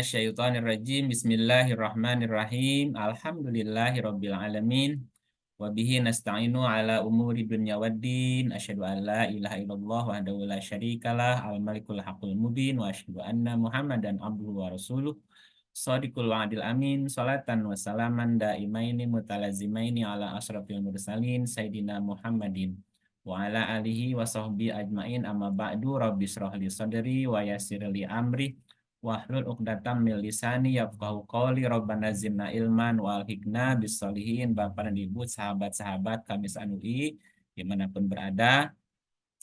Syaitonirrajim. Bismillahirrahmanirrahim. Alhamdulillahirabbil alamin. Wa bihi nasta'inu ala umuri dunya waddin. Asyhadu an la ilaha illallah wahdahu la syarikalah al malikul haqqul mubin wa asyhadu anna Muhammadan abduhu wa rasuluh. Shadiqul wa'dil amin. Salatan wa salaman daimaini mutalazimaini ala asrafil mursalin sayyidina Muhammadin wa ala alihi wa sahbihi ajmain. Amma ba'du, rabbi shrah li sadri wa yassir li amri wahlul 'uqdatam min lisani yafqahu qawli. Rabbana zidna ilman wa alhiqna bis-sholihin. Bapak dan Ibu, sahabat-sahabat Kamis UI dimanapun berada,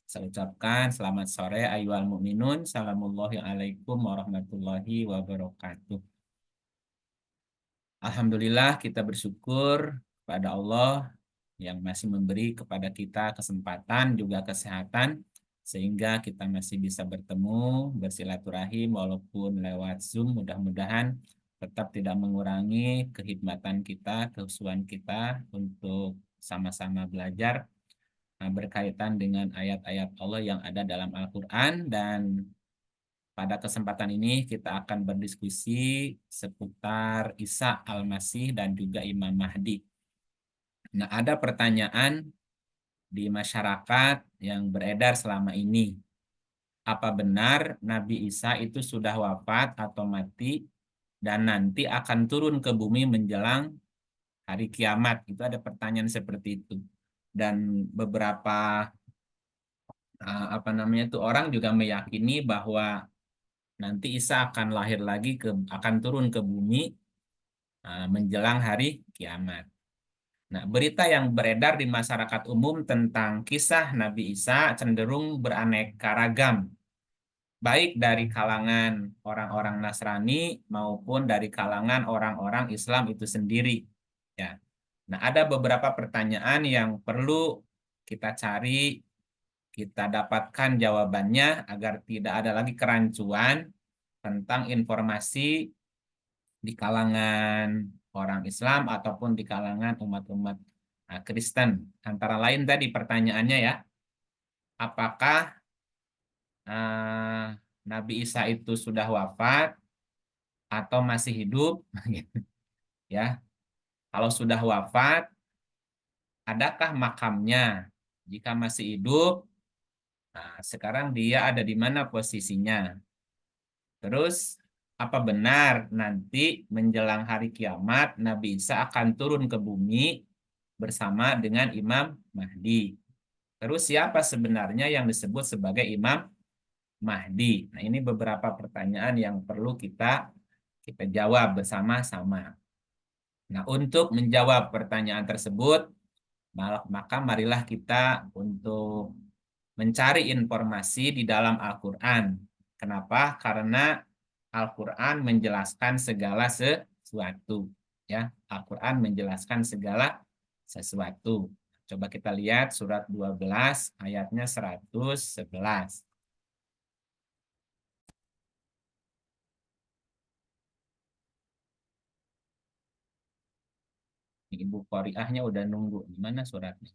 saya ucapkan selamat sore ayyuhal mukminun. Assalamualaikum warahmatullahi wabarakatuh. Alhamdulillah, kita bersyukur kepada Allah yang masih memberi kepada kita kesempatan juga kesehatan sehingga kita masih bisa bertemu, bersilaturahim walaupun lewat Zoom. Mudah-mudahan tetap tidak mengurangi kekhidmatan kita, kehusuan kita untuk sama-sama belajar berkaitan dengan ayat-ayat Allah yang ada dalam Al-Quran. Dan pada kesempatan ini kita akan berdiskusi seputar Isa Al-Masih dan juga Imam Mahdi. Nah, ada pertanyaan di masyarakat yang beredar selama ini. Apa benar Nabi Isa itu sudah wafat atau mati dan nanti akan turun ke bumi menjelang hari kiamat? Itu ada pertanyaan seperti itu. Dan beberapa orang juga meyakini bahwa nanti Isa akan lahir lagi akan turun ke bumi menjelang hari kiamat. Nah, berita yang beredar di masyarakat umum tentang kisah Nabi Isa cenderung beraneka ragam, baik dari kalangan orang-orang Nasrani maupun dari kalangan orang-orang Islam itu sendiri. Ya. Nah, ada beberapa pertanyaan yang perlu kita cari, kita dapatkan jawabannya agar tidak ada lagi kerancuan tentang informasi di kalangan orang Islam ataupun di kalangan umat-umat Kristen. Antara lain tadi pertanyaannya ya, apakah Nabi Isa itu sudah wafat atau masih hidup? Ya, kalau sudah wafat, adakah makamnya? Jika masih hidup, sekarang dia ada di mana posisinya? Terus, apa benar nanti menjelang hari kiamat Nabi Isa akan turun ke bumi bersama dengan Imam Mahdi? Terus siapa sebenarnya yang disebut sebagai Imam Mahdi? Nah, ini beberapa pertanyaan yang perlu kita jawab bersama-sama. Nah, untuk menjawab pertanyaan tersebut, maka marilah kita untuk mencari informasi di dalam Al-Quran. Kenapa? Karena Al-Quran menjelaskan segala sesuatu. Ya, Al-Quran menjelaskan segala sesuatu. Coba kita lihat surat 12 ayatnya 111. Ibu Qoriahnya udah nunggu. Di mana suratnya?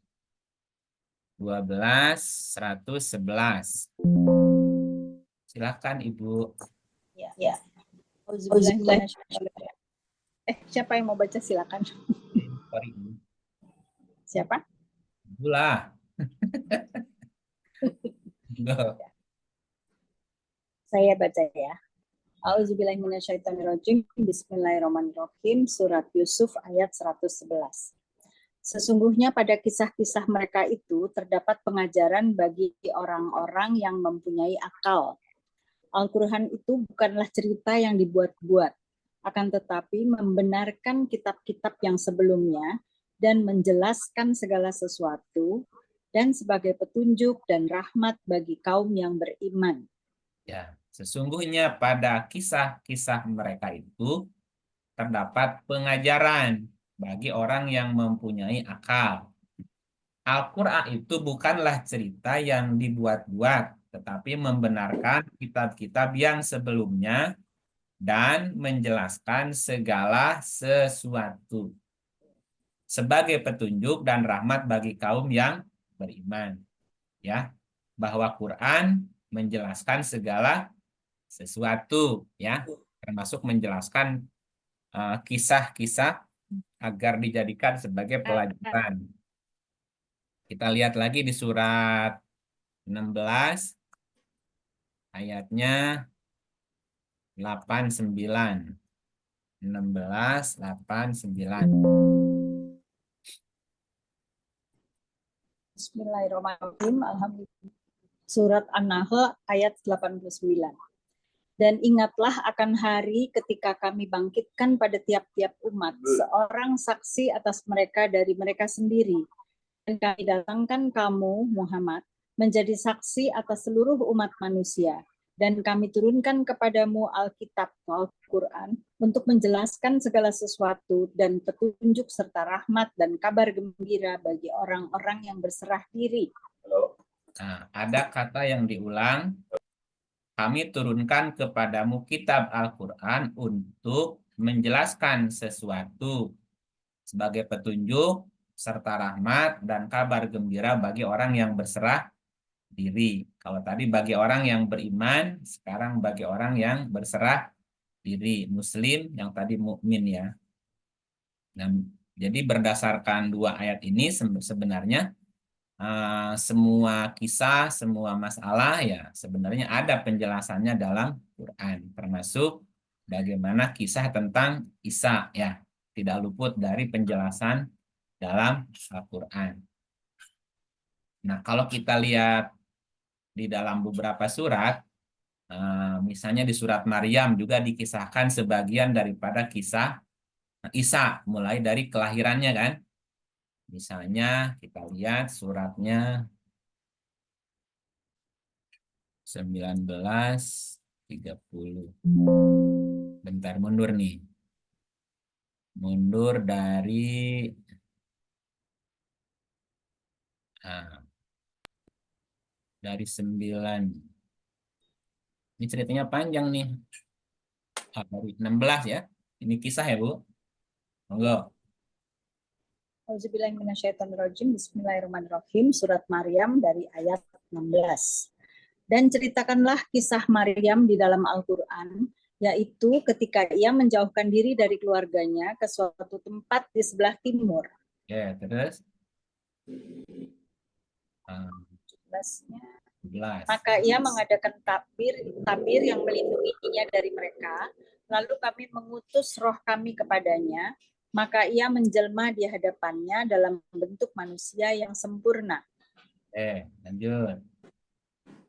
12, 111. Silakan Ibu. Ya. Siapa yang mau baca silakan. Siapa? Itulah. Saya baca ya. Auzubillahiminasyaitonirrajim. Bismillahirrahmanirrahim. Surat Yusuf ayat 111. Sesungguhnya pada kisah-kisah mereka itu terdapat pengajaran bagi orang-orang yang mempunyai akal. Al-Quran itu bukanlah cerita yang dibuat-buat, akan tetapi membenarkan kitab-kitab yang sebelumnya dan menjelaskan segala sesuatu dan sebagai petunjuk dan rahmat bagi kaum yang beriman. Ya, sesungguhnya pada kisah-kisah mereka itu terdapat pengajaran bagi orang yang mempunyai akal. Al-Quran itu bukanlah cerita yang dibuat-buat, tetapi membenarkan kitab-kitab yang sebelumnya dan menjelaskan segala sesuatu sebagai petunjuk dan rahmat bagi kaum yang beriman. Ya, bahwa Quran menjelaskan segala sesuatu, ya. termasuk menjelaskan kisah-kisah agar dijadikan sebagai pelajaran. Kita lihat lagi di surat 16 ayatnya 89. 16, 89. Bismillahirrahmanirrahim. Alhamdulillah. Surat An-Nahl ayat 89. Dan ingatlah akan hari ketika kami bangkitkan pada tiap-tiap umat seorang saksi atas mereka dari mereka sendiri. Dan kami datangkan kamu, Muhammad, menjadi saksi atas seluruh umat manusia. Dan kami turunkan kepadamu Alkitab, Al-Quran, untuk menjelaskan segala sesuatu dan petunjuk serta rahmat dan kabar gembira bagi orang-orang yang berserah diri. Nah, ada kata yang diulang. Kami turunkan kepadamu kitab Al-Quran untuk menjelaskan sesuatu sebagai petunjuk serta rahmat dan kabar gembira bagi orang yang berserah diri. Kalau tadi bagi orang yang beriman, sekarang bagi orang yang berserah diri, muslim, yang tadi mukmin ya. Dan jadi berdasarkan dua ayat ini sebenarnya semua kisah, semua masalah ya sebenarnya ada penjelasannya dalam Quran, termasuk bagaimana kisah tentang Isa ya, tidak luput dari penjelasan dalam Al-Quran. Nah, kalau kita lihat di dalam beberapa surat, misalnya di surat Maryam juga dikisahkan sebagian daripada kisah Isa, mulai dari kelahirannya kan. Misalnya kita lihat suratnya 19:30. Bentar, mundur nih. Mundur dari 9. Ini ceritanya panjang nih. Dari 16 ya. Ini kisah ya, Bu. Monggo. Bismillahirrahmanirrahim. Surat Maryam dari ayat 16. Dan ceritakanlah kisah Maryam di dalam Al-Quran, yaitu ketika ia menjauhkan diri dari keluarganya ke suatu tempat di sebelah timur. Ya, terus. 11. Maka ia mengadakan tabir yang melindunginya dari mereka. Lalu kami mengutus roh kami kepadanya, maka ia menjelma di hadapannya dalam bentuk manusia yang sempurna. Lanjut.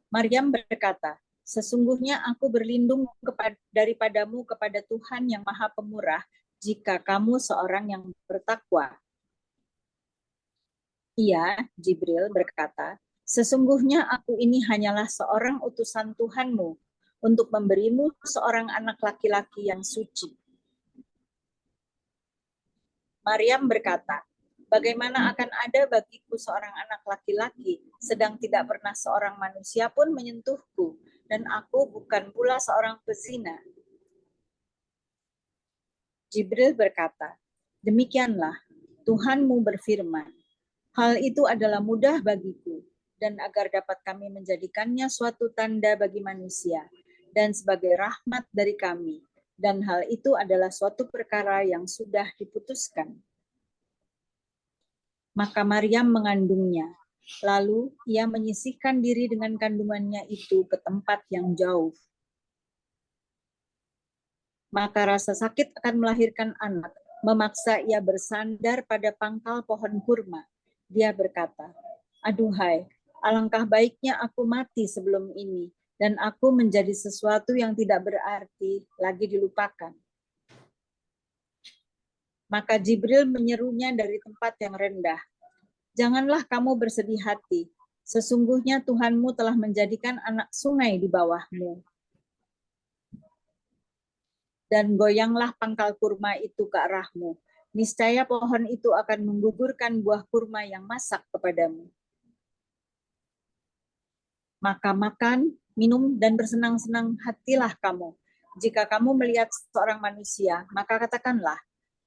Maryam berkata, sesungguhnya aku berlindung daripadamu kepada Tuhan yang Maha Pemurah, jika kamu seorang yang bertakwa. Ia, Jibril, berkata, sesungguhnya aku ini hanyalah seorang utusan Tuhanmu untuk memberimu seorang anak laki-laki yang suci. Maryam berkata, bagaimana akan ada bagiku seorang anak laki-laki, sedang tidak pernah seorang manusia pun menyentuhku, dan aku bukan pula seorang pezina. Jibril berkata, demikianlah, Tuhanmu berfirman, hal itu adalah mudah bagiku, dan agar dapat kami menjadikannya suatu tanda bagi manusia, dan sebagai rahmat dari kami, dan hal itu adalah suatu perkara yang sudah diputuskan. Maka Maryam mengandungnya, lalu ia menyisihkan diri dengan kandungannya itu ke tempat yang jauh. Maka rasa sakit akan melahirkan anak, memaksa ia bersandar pada pangkal pohon kurma. Dia berkata, aduhai, alangkah baiknya aku mati sebelum ini, dan aku menjadi sesuatu yang tidak berarti lagi dilupakan. Maka Jibril menyerunya dari tempat yang rendah, janganlah kamu bersedih hati, sesungguhnya Tuhanmu telah menjadikan anak sungai di bawahmu. Dan goyanglah pangkal kurma itu ke arahmu, niscaya pohon itu akan menggugurkan buah kurma yang masak kepadamu. Maka makan, minum, dan bersenang-senang hatilah kamu. Jika kamu melihat seorang manusia, maka katakanlah,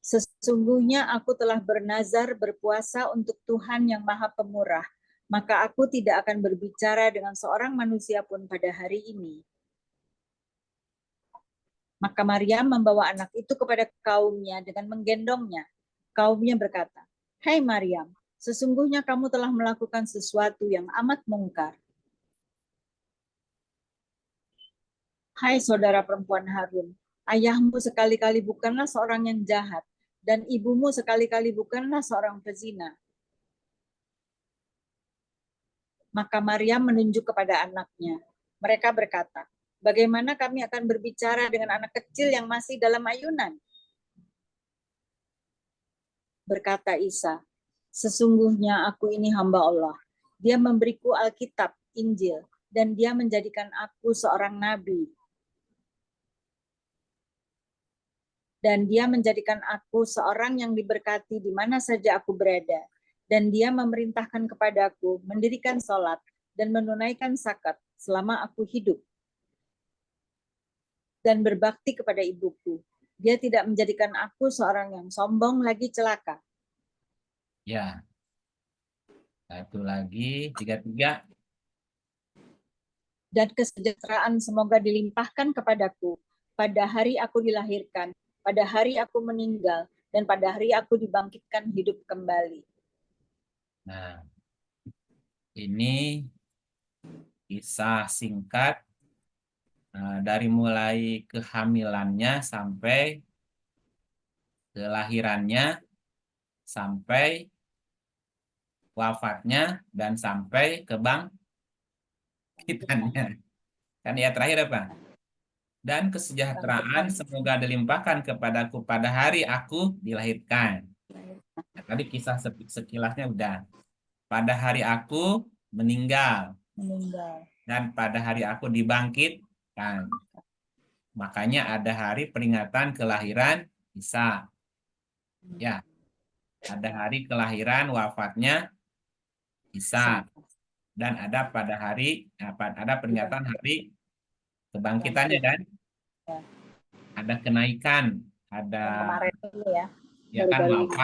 sesungguhnya aku telah bernazar berpuasa untuk Tuhan yang Maha Pemurah, maka aku tidak akan berbicara dengan seorang manusia pun pada hari ini. Maka Maryam membawa anak itu kepada kaumnya dengan menggendongnya. Kaumnya berkata, "Hai Maryam, sesungguhnya kamu telah melakukan sesuatu yang amat mungkar. Hai saudara perempuan Harun, ayahmu sekali-kali bukanlah seorang yang jahat, dan ibumu sekali-kali bukanlah seorang pezina." Maka Maryam menunjuk kepada anaknya. Mereka berkata, "Bagaimana kami akan berbicara dengan anak kecil yang masih dalam ayunan?" Berkata Isa, "Sesungguhnya aku ini hamba Allah. Dia memberiku Alkitab, Injil, dan dia menjadikan aku seorang nabi. Dan dia menjadikan aku seorang yang diberkati di mana saja aku berada. Dan dia memerintahkan kepadaku mendirikan sholat dan menunaikan zakat selama aku hidup. Dan berbakti kepada ibuku. Dia tidak menjadikan aku seorang yang sombong lagi celaka." Ya, satu lagi, 33. "Dan kesejahteraan semoga dilimpahkan kepadaku pada hari aku dilahirkan, pada hari aku meninggal, dan pada hari aku dibangkitkan hidup kembali." Nah, ini kisah singkat dari mulai kehamilannya sampai kelahirannya, sampai wafatnya, dan sampai kebangkitannya. Kan ya terakhir apa? Dan kesejahteraan semoga dilimpahkan kepadaku pada hari aku dilahirkan. Nah, tadi kisah sekilasnya udah. Pada hari aku meninggal Meninggal. dan pada hari aku dibangkitkan. Makanya ada hari peringatan kelahiran Isa. Ya, ada hari kelahiran wafatnya Isa dan ada pada hari ada peringatan hari kebangkitannya kan? Ya. Ada kenaikan, ada Yang kemarin ini ya, ya kan baru-baru ini.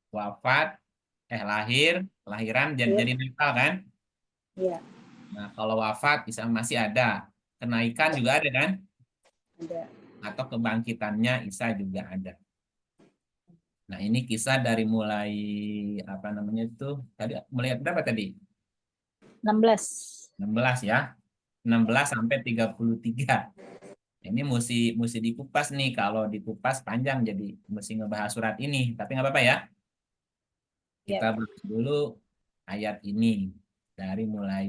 wafat, lahir, kelahiran jadi Natal kan? Iya, Nah, kalau wafat bisa masih ada. Kenaikan juga ada kan? ada. Atau kebangkitannya Isa juga ada. Nah, ini kisah dari mulai apa namanya itu? Tadi melihat berapa tadi? 16. 16 ya. 16 sampai 33. Ini mesti mesti dikupas nih. Kalau dikupas panjang jadi mesti ngebahas surat ini. Tapi nggak apa-apa ya. Ya, Kita bahas dulu ayat ini dari mulai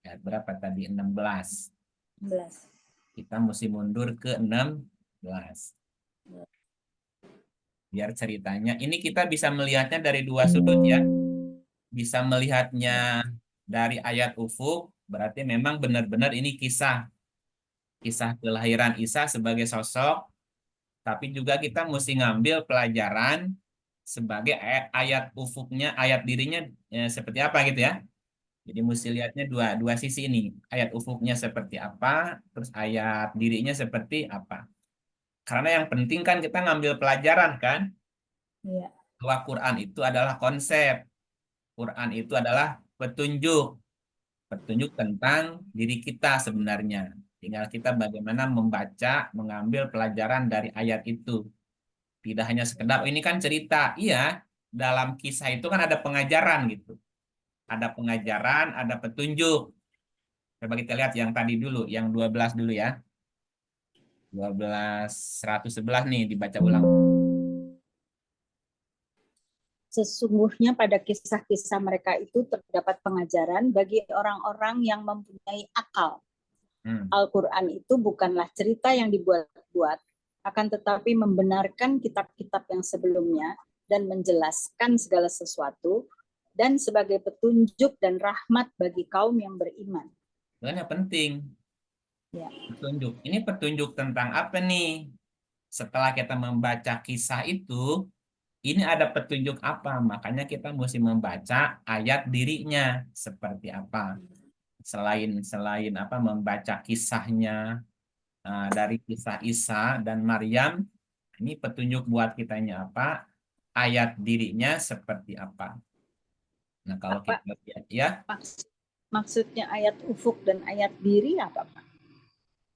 ayat berapa tadi? 16. 16. Kita mesti mundur ke 16. Biar ceritanya. Ini kita bisa melihatnya dari dua sudut ya. Bisa melihatnya dari ayat ufuk, berarti memang benar-benar ini kisah kelahiran Isa sebagai sosok, tapi juga kita mesti ngambil pelajaran sebagai ayat ufuknya, ayat dirinya seperti apa gitu ya. Jadi mesti lihatnya dua dua sisi ini, ayat ufuknya seperti apa, terus ayat dirinya seperti apa. Karena yang penting kan kita ngambil pelajaran kan, iya. bahwa Quran itu adalah konsep, Quran itu adalah petunjuk. Petunjuk tentang diri kita sebenarnya. Tinggal kita bagaimana membaca, mengambil pelajaran dari ayat itu. Tidak hanya sekedar, "Oh, ini kan cerita." Iya, dalam kisah itu kan ada pengajaran gitu. Ada pengajaran, ada petunjuk. Coba kita lihat yang tadi dulu, yang 12 dulu ya. 12, 111 nih dibaca ulang. Sesungguhnya pada kisah-kisah mereka itu terdapat pengajaran bagi orang-orang yang mempunyai akal. Hmm. Al-Quran itu bukanlah cerita yang dibuat-buat, akan tetapi membenarkan kitab-kitab yang sebelumnya dan menjelaskan segala sesuatu dan sebagai petunjuk dan rahmat bagi kaum yang beriman. Itu yang penting, Ya, petunjuk. Ini petunjuk tentang apa nih? Setelah kita membaca kisah itu, ini ada petunjuk apa? Makanya kita mesti membaca ayat dirinya seperti apa. Selain selain apa membaca kisahnya dari kisah Isa dan Maryam, ini petunjuk buat kitanya apa? Ayat dirinya seperti apa. Nah, kalau apa kita lihat ya, maksudnya ayat ufuk dan ayat diri apa, Pak?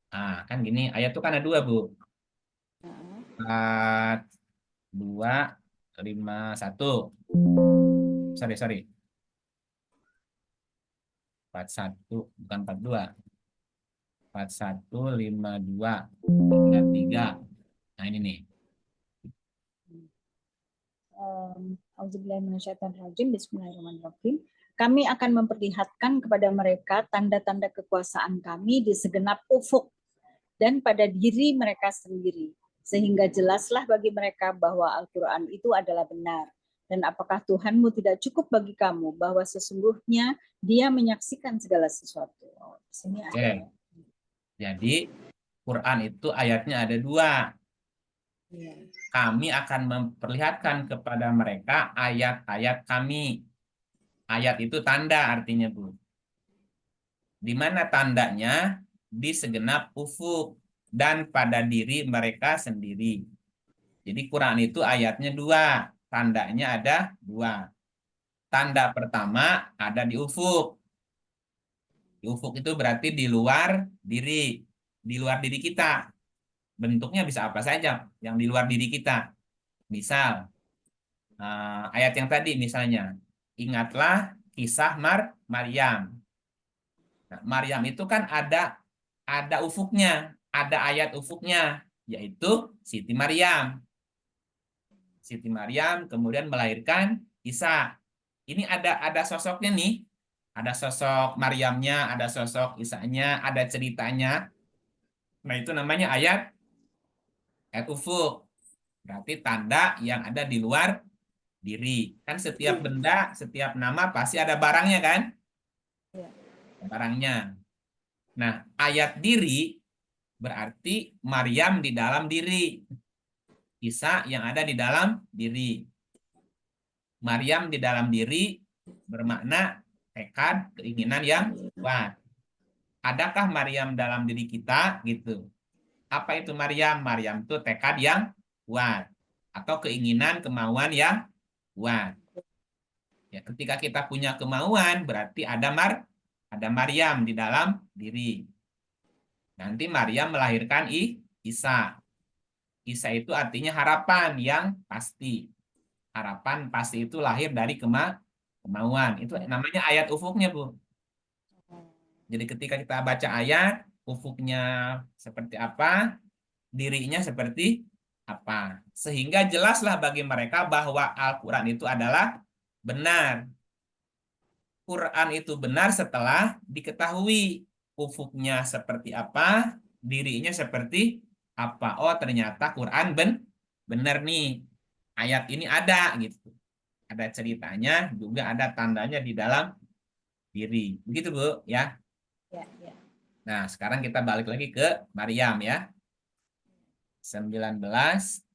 Ah, kan gini, ayat itu kan ada dua, Bu. Nah, 4, 2, 5, 1. Sorry, sorry. 41, bukan 42. 41, 52, 33. Nah, ini nih. Auzubillahiminasyaitonirrajim. Bismillahirrahmanirrahim. Kami akan memperlihatkan kepada mereka tanda-tanda kekuasaan kami di segenap ufuk dan pada diri mereka sendiri, sehingga jelaslah bagi mereka bahwa Al-Quran itu adalah benar. Dan apakah Tuhanmu tidak cukup bagi kamu bahwa sesungguhnya Dia menyaksikan segala sesuatu? Oh, di sini ada. Oke. Jadi, Quran itu ayatnya ada dua. Ya. Kami akan memperlihatkan kepada mereka ayat-ayat kami. Ayat itu tanda artinya, Bu. Di mana tandanya? Di segenap ufuk dan pada diri mereka sendiri. Jadi Quran itu ayatnya dua. Tandanya ada dua. Tanda pertama ada di ufuk. Di ufuk itu berarti di luar diri. Di luar diri kita. Bentuknya bisa apa saja yang di luar diri kita. Misal, ayat yang tadi misalnya, ingatlah kisah Maryam. Nah, Maryam itu kan ada ufuknya, ada ayat ufuknya, yaitu Siti Maryam. Siti Maryam kemudian melahirkan Isa. Ini ada sosoknya nih. Ada sosok Maryamnya, ada sosok Isanya, ada ceritanya. Nah, itu namanya ayat ufuk. Berarti tanda yang ada di luar diri. Kan setiap benda, setiap nama pasti ada barangnya kan? Ya. Barangnya. Nah, ayat diri berarti Maryam di dalam diri. Isa yang ada di dalam diri. Maryam di dalam diri bermakna tekad, keinginan yang kuat. Adakah Maryam dalam diri kita? Gitu. Apa itu Maryam? Maryam itu tekad yang kuat. Atau keinginan, kemauan yang kuat. Ya, ketika kita punya kemauan, berarti ada Maryam di dalam diri. Nanti Maryam melahirkan Isa. Isa itu artinya harapan yang pasti. Harapan pasti itu lahir dari kemauan. Itu namanya ayat ufuknya, Bu. Jadi ketika kita baca ayat, ufuknya seperti apa, dirinya seperti apa. Sehingga jelaslah bagi mereka bahwa Al-Quran itu adalah benar. Quran itu benar setelah diketahui ufuknya seperti apa, dirinya seperti apa. Oh, ternyata Quran benar nih. Ayat ini ada gitu. Ada ceritanya, juga ada tandanya di dalam diri. Begitu, Bu, ya. Ya, ya. Nah, sekarang kita balik lagi ke Maryam ya. 19:16.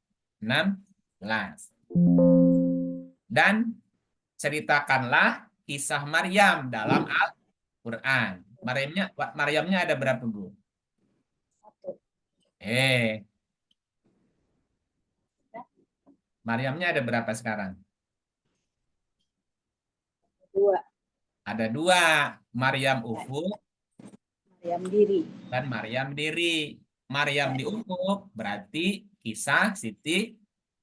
Dan ceritakanlah kisah Maryam dalam Al-Quran. Maryamnya ada berapa, Bu? Satu. Eh, Maryamnya ada berapa sekarang? Dua. Ada dua. Maryam Ya. ufuk Maryam diri. dan Maryam diri. Maryam Ya, di ya. ufuk berarti kisah Siti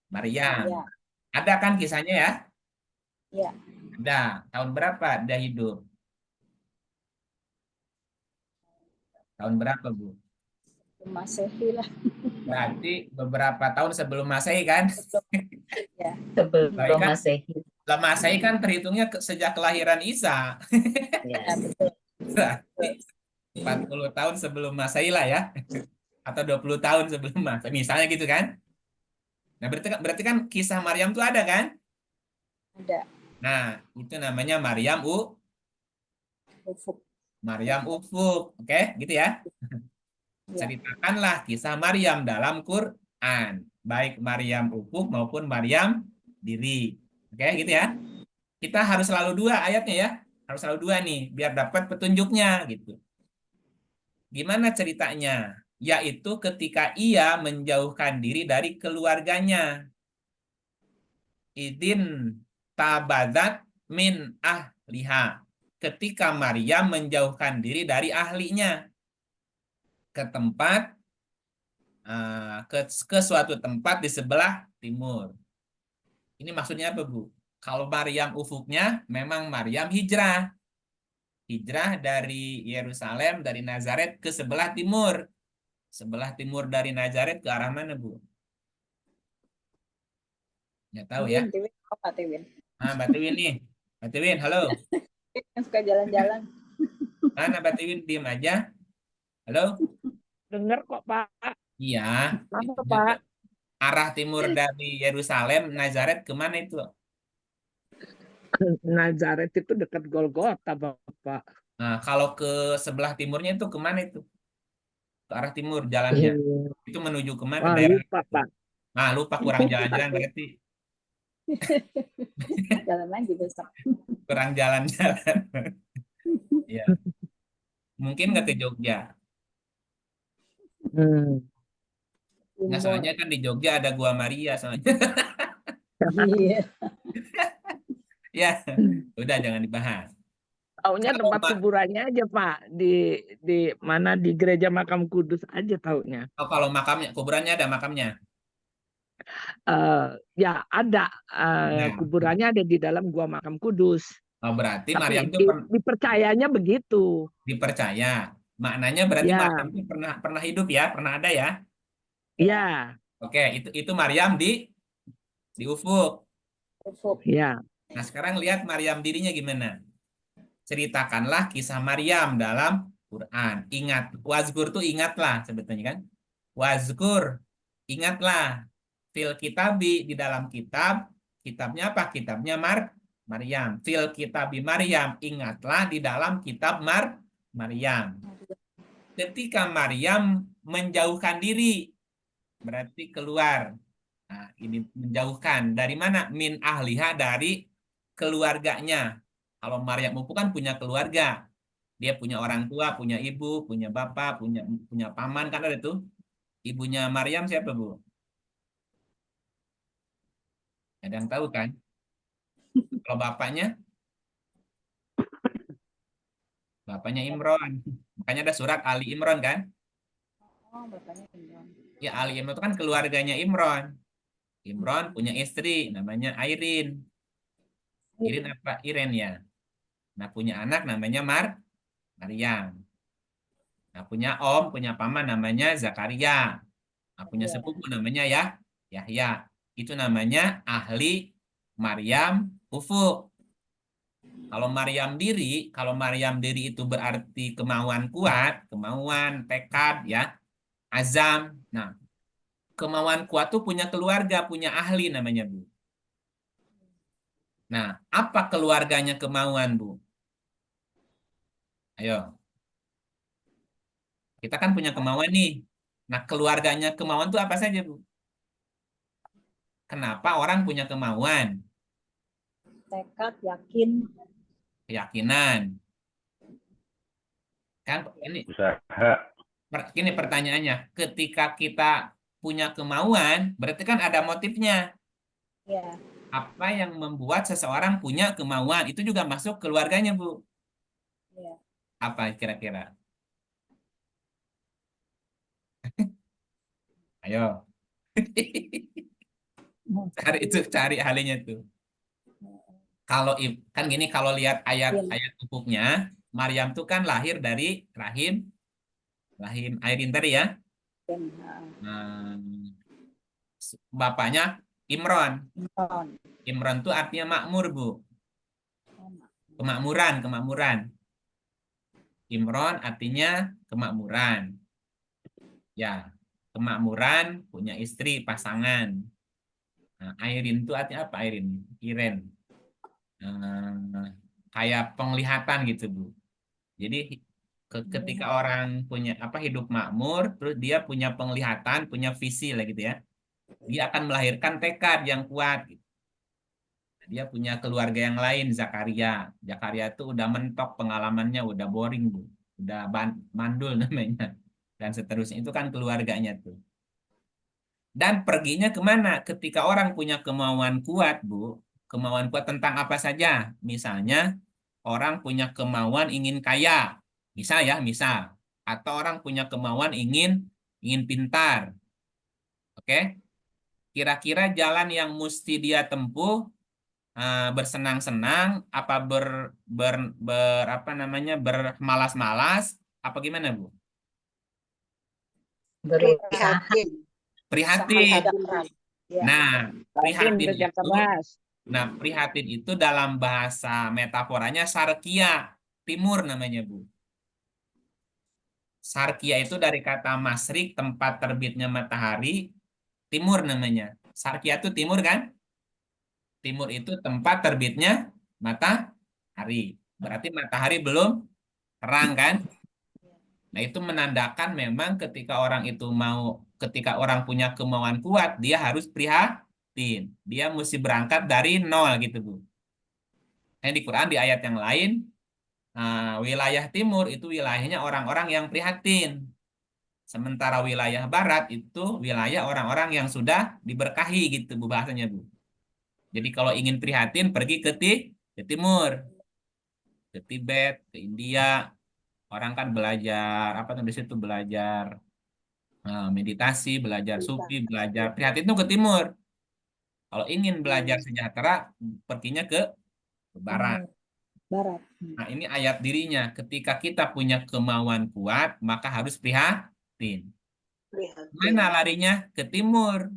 Maryam. Maryam. Ada kan kisahnya ya? Ya. Ada. Tahun berapa dia hidup? Tahun berapa, Bu? Masehi lah. Berarti beberapa tahun sebelum Masehi kan? Sebelum. Ya. Berarti Sebelum kan Masehi. Masehi kan terhitungnya sejak kelahiran Isa. Ya. Ya, betul. Berarti 40 tahun sebelum Masehi lah ya. Atau 20 tahun sebelum Masehi. Misalnya gitu kan? Nah, berarti kan kisah Maryam tuh ada kan? Ada Nah, itu namanya ufuk. Maryam Ufuk. Oke, gitu ya. Ya. Ceritakanlah kisah Maryam dalam Quran. Baik Maryam Ufuk maupun Maryam diri. Oke, gitu ya. Kita harus selalu dua ayatnya ya. Harus selalu dua nih, biar dapat petunjuknya gitu. Gimana ceritanya? Yaitu ketika ia menjauhkan diri dari keluarganya. Idin tabadat min ahliha. Ketika Maryam menjauhkan diri dari ahlinya. ke tempat ke suatu tempat di sebelah timur. Ini maksudnya apa, Bu? Kalau Maryam ufuknya memang Maryam hijrah. Hijrah dari Yerusalem, dari Nazaret ke sebelah timur. Sebelah timur dari Nazaret ke arah mana, Bu? Nggak tahu ya. Tiwin, oh, Pak Tiwin. Mbak Tiwin nih. Mbak Tiwin, halo. Yang suka jalan-jalan. Mana Mbak Tiwin, diem aja. Halo? Dengar kok, Pak. Iya. Apa, Itu Pak? arah timur dari Yerusalem, Nazaret kemana itu? Nazaret itu dekat Golgota, Bapak. Nah, kalau ke sebelah timurnya itu kemana itu? Ke arah timur jalannya. Itu menuju kemana Wah, daerah? lupa, Pak. Nah, lupa kurang jalan-jalan berarti. Jalan lagi besok. Kurang jalan-jalan. Ya, mungkin nggak ke Jogja. Hmm. Nggak, soalnya kan di Jogja ada Gua Maria soalnya. Iya. Ya, udah jangan dibahas. Taunya Kalau tempat kuburannya aja, Pak. Di mana, di gereja Makam Kudus aja taunya. kalau makamnya, kuburannya ada makamnya. Ya ada, Nah, kuburannya ada di dalam Gua Makam Kudus. berarti Tapi Maryam itu dipercayanya begitu. dipercaya. Maknanya berarti Maryam Ya, itu pernah pernah hidup ya, pernah ada ya. ya, Oke, itu Maryam di ufuk. Ufuk. ya. Nah, sekarang lihat Maryam dirinya gimana. Ceritakanlah kisah Maryam dalam Quran. Ingat, wazkur tuh ingatlah sebetulnya kan. Wazkur, ingatlah. Fil kitabi, di dalam kitab. Kitabnya apa? Kitabnya Maryam. Fil kitabi Maryam, ingatlah di dalam kitab Maryam. Ketika Maryam menjauhkan diri, berarti keluar. Nah, ini menjauhkan. Dari mana? Min ahliha, dari keluarganya. Kalau Maryam Mupu kan punya keluarga. Dia punya orang tua, punya ibu, punya bapak, punya punya paman, kan ada tuh. Ibunya Maryam siapa, Bu? Ada yang tahu kan? Kalau bapaknya Imron. Makanya ada surat Ali Imron kan? Oh, bapaknya Imran. Ya, Ali Imron itu kan keluarganya Imron. Imron punya istri namanya Airin. Irin apa? Iren ya. Nah, punya anak namanya Maryam. Nah, punya om, punya paman namanya Zakaria. Nah, punya Iya. sepupu namanya Yahya. Itu namanya ahli Maryam Ufuk. Kalau Maryam diri itu berarti kemauan kuat, kemauan, tekad, ya, azam. Nah, kemauan kuat tuh punya keluarga, punya ahli namanya, Bu. Nah, apa keluarganya kemauan, Bu? Ayo, kita kan punya kemauan nih. Nah, keluarganya kemauan tuh apa saja, Bu? Kenapa orang punya kemauan? Tekad, yakin. Keyakinan. Kan Usaha. ini pertanyaannya, ketika kita punya kemauan, berarti kan ada motifnya. Ya. Apa yang membuat seseorang punya kemauan? Itu juga masuk keluarganya, Bu. Ya. Apa kira-kira? Ayo. Cari ahlinya tuh. Kalau kan gini, kalau lihat Yakin. ayat pupuknya, Maryam tuh kan lahir dari rahim rahim Airin tadi ya. Nah, bapaknya Imron. Imran. Imron tuh artinya makmur, Bu. Kemakmuran. Imron artinya kemakmuran. Ya, kemakmuran, punya istri, pasangan. Nah, Airin itu artinya apa, Airin? Iren. Kayak penglihatan gitu, Bu. Jadi ketika orang punya apa, hidup makmur, terus dia punya penglihatan, punya visi lah gitu ya. Dia akan melahirkan tekad yang kuat gitu. Dia punya keluarga yang lain, Zakaria. Zakaria itu udah mentok pengalamannya, udah boring, Bu. Udah mandul namanya. Dan seterusnya. Itu kan keluarganya tuh. Dan perginya kemana? Ketika orang punya kemauan kuat, Bu. Kemauan kuat tentang apa saja. Misalnya, orang punya kemauan ingin kaya. Misal ya, misal. atau orang punya kemauan ingin pintar. Oke? Kira-kira jalan yang mesti dia tempuh bersenang-senang apa apa namanya bermalas-malas apa gimana Bu? Berusaha. Prihatin. Prihatin. Kerja keras. Ya. Nah, Rajin prihatin kerja itu keras. Nah, prihatin itu dalam bahasa metaforanya sarkia, timur namanya, Bu. Sarkia itu dari kata masrik, tempat terbitnya matahari, timur namanya. Sarkia itu timur kan? Timur itu tempat terbitnya matahari. Berarti matahari belum terang kan? Nah, itu menandakan memang ketika orang punya kemauan kuat, dia harus prihatin. Dia mesti berangkat dari nol gitu, Bu. Nah, di Quran di ayat yang lain, wilayah timur itu wilayahnya orang-orang yang prihatin. Sementara wilayah barat itu wilayah orang-orang yang sudah diberkahi gitu Bu bahasanya Bu. Jadi kalau ingin prihatin pergi ke timur, ke Tibet, ke India. Orang kan belajar apa tuh di situ belajar meditasi, belajar sufi, belajar prihatin itu ke timur. Kalau ingin belajar sejahtera perginya ke barat. Barat. Nah, ini ayat dirinya. Ketika kita punya kemauan kuat, maka harus prihatin. Mana larinya? Ke timur.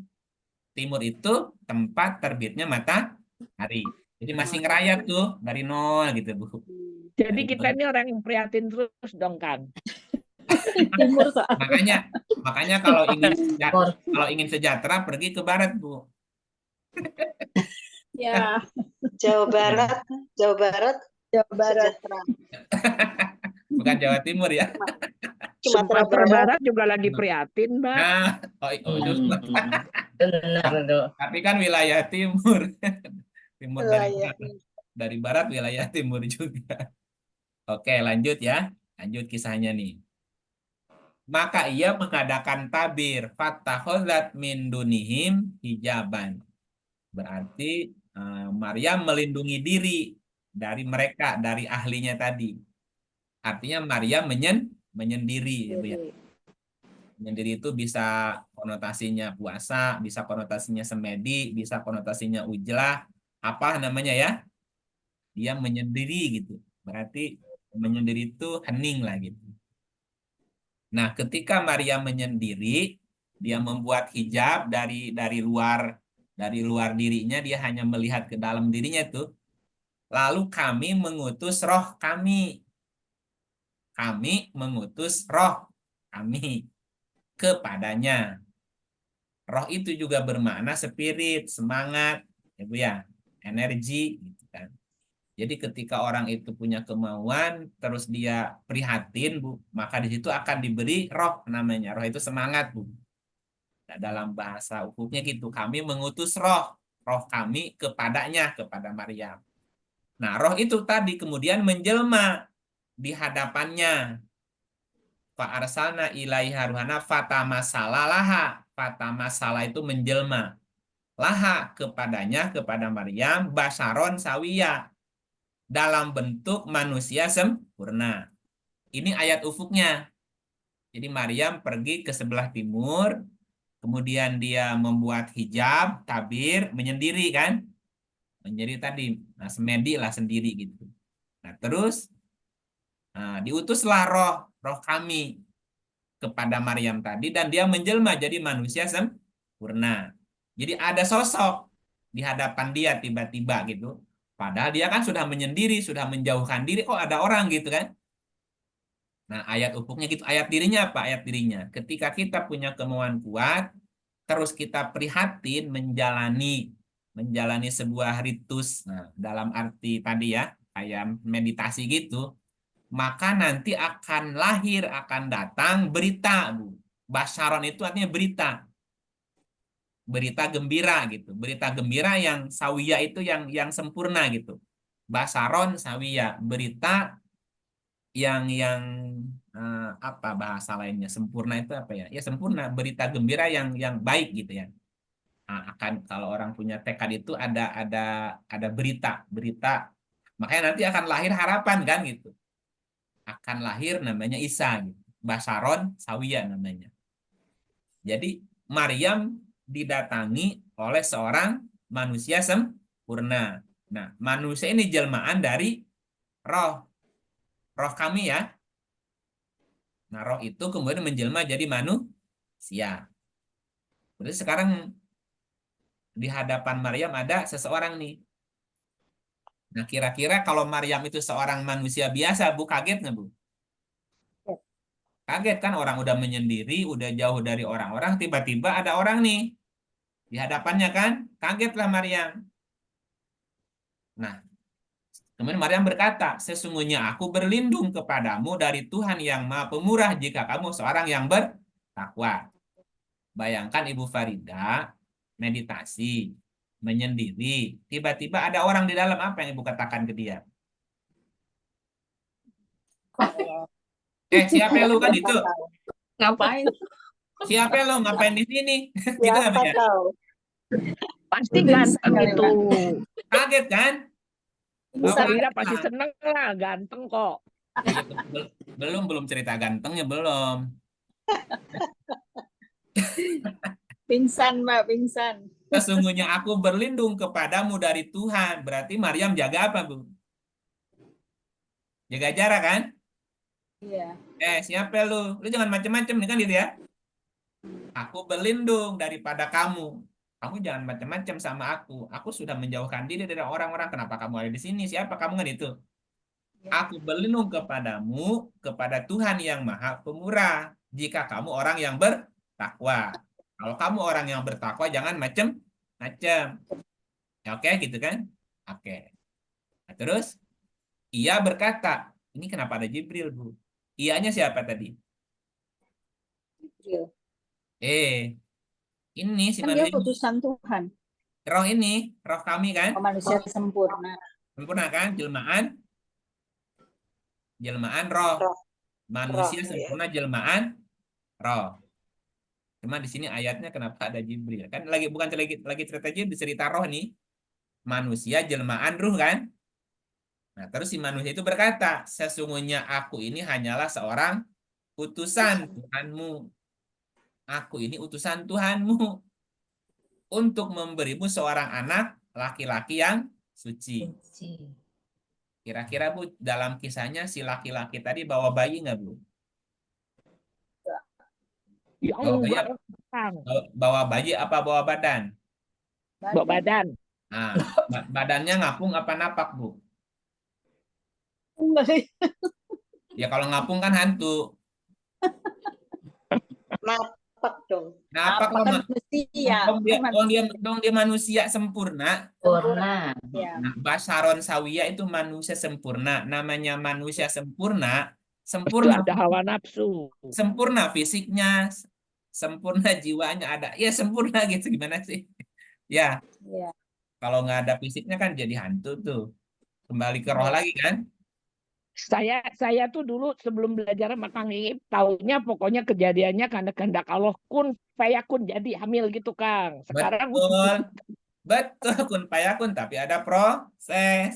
Timur itu tempat terbitnya matahari. Jadi masih ngerayap tuh dari nol gitu, Bu. Jadi Dari kita ini orang yang prihatin terus dong kan. Timur soal. makanya kalau ingin sejahtera pergi ke barat, Bu. Ya, Jawa Barat, Jawa Barat. sejahtera. Bukan Jawa Timur ya. Sumatera Sumatera Barat, Barat juga lagi prihatin, Mbak. Nah, itu. Benar, Tapi kan wilayah timur. Timur Wilayah. dari barat wilayah timur juga. Oke, lanjut ya. Lanjut kisahnya nih. Maka ia mengadakan tabir fattakhazat min dunihim hijaban. Berarti Maryam melindungi diri dari mereka, dari ahlinya tadi. Artinya Maryam menyendiri, ya, Bu ya. Menyendiri itu bisa konotasinya puasa, bisa konotasinya semedi, bisa konotasinya ujlah, apa namanya ya? Dia menyendiri gitu. Berarti menyendiri itu hening lah gitu. Nah, ketika Maria menyendiri, dia membuat hijab dari luar dirinya, dia hanya melihat ke dalam dirinya itu. Lalu kami mengutus roh kami. Kami mengutus roh kami kepadanya. Roh itu juga bermakna spirit, semangat, ya Bu ya, energi gitu kan. Jadi ketika orang itu punya kemauan, terus dia prihatin, Bu, maka di situ akan diberi roh namanya. Roh itu semangat, Bu. Nah, dalam bahasa hukumnya gitu, kami mengutus roh kami kepadanya, kepada Maryam. Nah, roh itu tadi kemudian menjelma di hadapannya. Fa arsalna ilaiha ruhana fatamasalalaha. Fatamasala itu menjelma. Laha kepadanya, kepada Maryam, basaron sawiya. Dalam bentuk manusia sempurna. Ini ayat ufuknya. Jadi Maryam pergi ke sebelah timur, kemudian dia membuat hijab, tabir, menyendiri kan? Menyendiri tadi, nah, semedi lah sendiri gitu. Nah terus diutuslah roh kami kepada Maryam tadi dan dia menjelma jadi manusia sempurna. Jadi ada sosok di hadapan dia tiba-tiba gitu. Padahal dia kan sudah menyendiri, sudah menjauhkan diri, kok ada orang gitu kan? Nah, ayat ufuknya gitu. Ayat dirinya apa? Ayat dirinya. Ketika kita punya kemauan kuat, terus kita prihatin menjalani sebuah ritus. Nah, dalam arti tadi ya, kayak meditasi gitu, maka nanti akan lahir, akan datang berita, Bu. Basyaron itu artinya berita. Berita gembira gitu. Berita gembira yang sawiyah itu yang sempurna gitu. Basaron sawiyah, berita yang apa bahasa lainnya sempurna itu apa ya? Ya sempurna, berita gembira yang baik gitu ya. Nah, akan kalau orang punya tekad itu ada berita. Makanya nanti akan lahir harapan kan gitu. Akan lahir namanya Isa gitu. Basaron Sawia namanya. Jadi Maryam didatangi oleh seorang manusia sempurna. Nah, manusia ini jelmaan dari roh. Roh kami ya. Nah, roh itu kemudian menjelma jadi manusia. Terus sekarang di hadapan Maryam ada seseorang nih. Nah, kira-kira kalau Maryam itu seorang manusia biasa, Bu, kaget nggak, Bu? Kaget kan, orang udah menyendiri, udah jauh dari orang-orang, tiba-tiba ada orang nih di hadapannya kan, kagetlah Maryam. Nah, kemudian Maryam berkata, sesungguhnya aku berlindung kepadamu dari Tuhan yang Maha Pemurah jika kamu seorang yang bertakwa. Bayangkan Ibu Farida meditasi, menyendiri, tiba-tiba ada orang di dalam, apa yang Ibu katakan ke dia? Siapa lu kan itu? Ngapain? Siapa lu ngapain di sini? Gitu Siapa namanya. kau? Pasti ganteng Pingsan, itu. Kaget kan? Bu Pingsan. Farida pasti seneng lah, ganteng kok. Belum cerita gantengnya belum. Pingsan, Mbak, pingsan. Sesungguhnya aku berlindung kepadamu dari Tuhan. Berarti Maryam jaga apa, Bu? Jaga jarak kan? Iya. Siapa lu? Lu jangan macem-macem nih kan gitu ya. Aku berlindung daripada kamu. Kamu jangan macam-macam sama aku. Aku sudah menjauhkan diri dari orang-orang. Kenapa kamu ada di sini? Siapa kamu kan itu? Aku berlindung kepadamu, kepada Tuhan yang Maha Pemurah. Jika kamu orang yang bertakwa. Kalau kamu orang yang bertakwa, jangan macam-macam. Ya, oke, gitu kan? Oke. Nah, terus, ia berkata, ini kenapa ada Jibril, Bu? Ianya siapa tadi? Jibril. Ini si Kan dia manusia. utusan Tuhan. Roh ini, roh kami kan? Manusia sempurna. Sempurna kan? Jelmaan roh. Roh. Manusia Roh, ya. sempurna jelmaan roh. Cuma di sini ayatnya kenapa ada Jibril? Kan bukan lagi cerita Jibril, cerita roh nih. Manusia jelmaan ruh kan? Nah, terus si manusia itu berkata, sesungguhnya aku ini hanyalah seorang utusan Tuhanmu. Aku ini utusan Tuhanmu untuk memberimu seorang anak laki-laki yang suci. Kira-kira, Bu, dalam kisahnya si laki-laki tadi bawa bayi nggak, Bu? Ya Bawa bayi, enggak, Kang. bawa bayi apa bawa badan? Bawa badan. Nah, badannya ngapung apa napak, Bu? Enggak sih. Ya kalau ngapung kan hantu. Napak dong. Napak Apa kan manusia? dia manusia sempurna. Sempurna. Ya. Nah, Basaron Sawia itu manusia sempurna. Namanya manusia sempurna, Pasti sempurna, ada hawa nafsu. sempurna fisiknya, sempurna jiwanya ada. Ya sempurna gitu, gimana sih? Ya, Ya. kalau nggak ada fisiknya kan jadi hantu tuh. Kembali ke roh lagi kan? Saya tuh dulu sebelum belajar sama Kang Iip, taunya pokoknya kejadiannya karena kehendak Allah kun fayakun jadi hamil gitu, Kang. Sekarang Betul. Betul, kun payakun, tapi ada proses.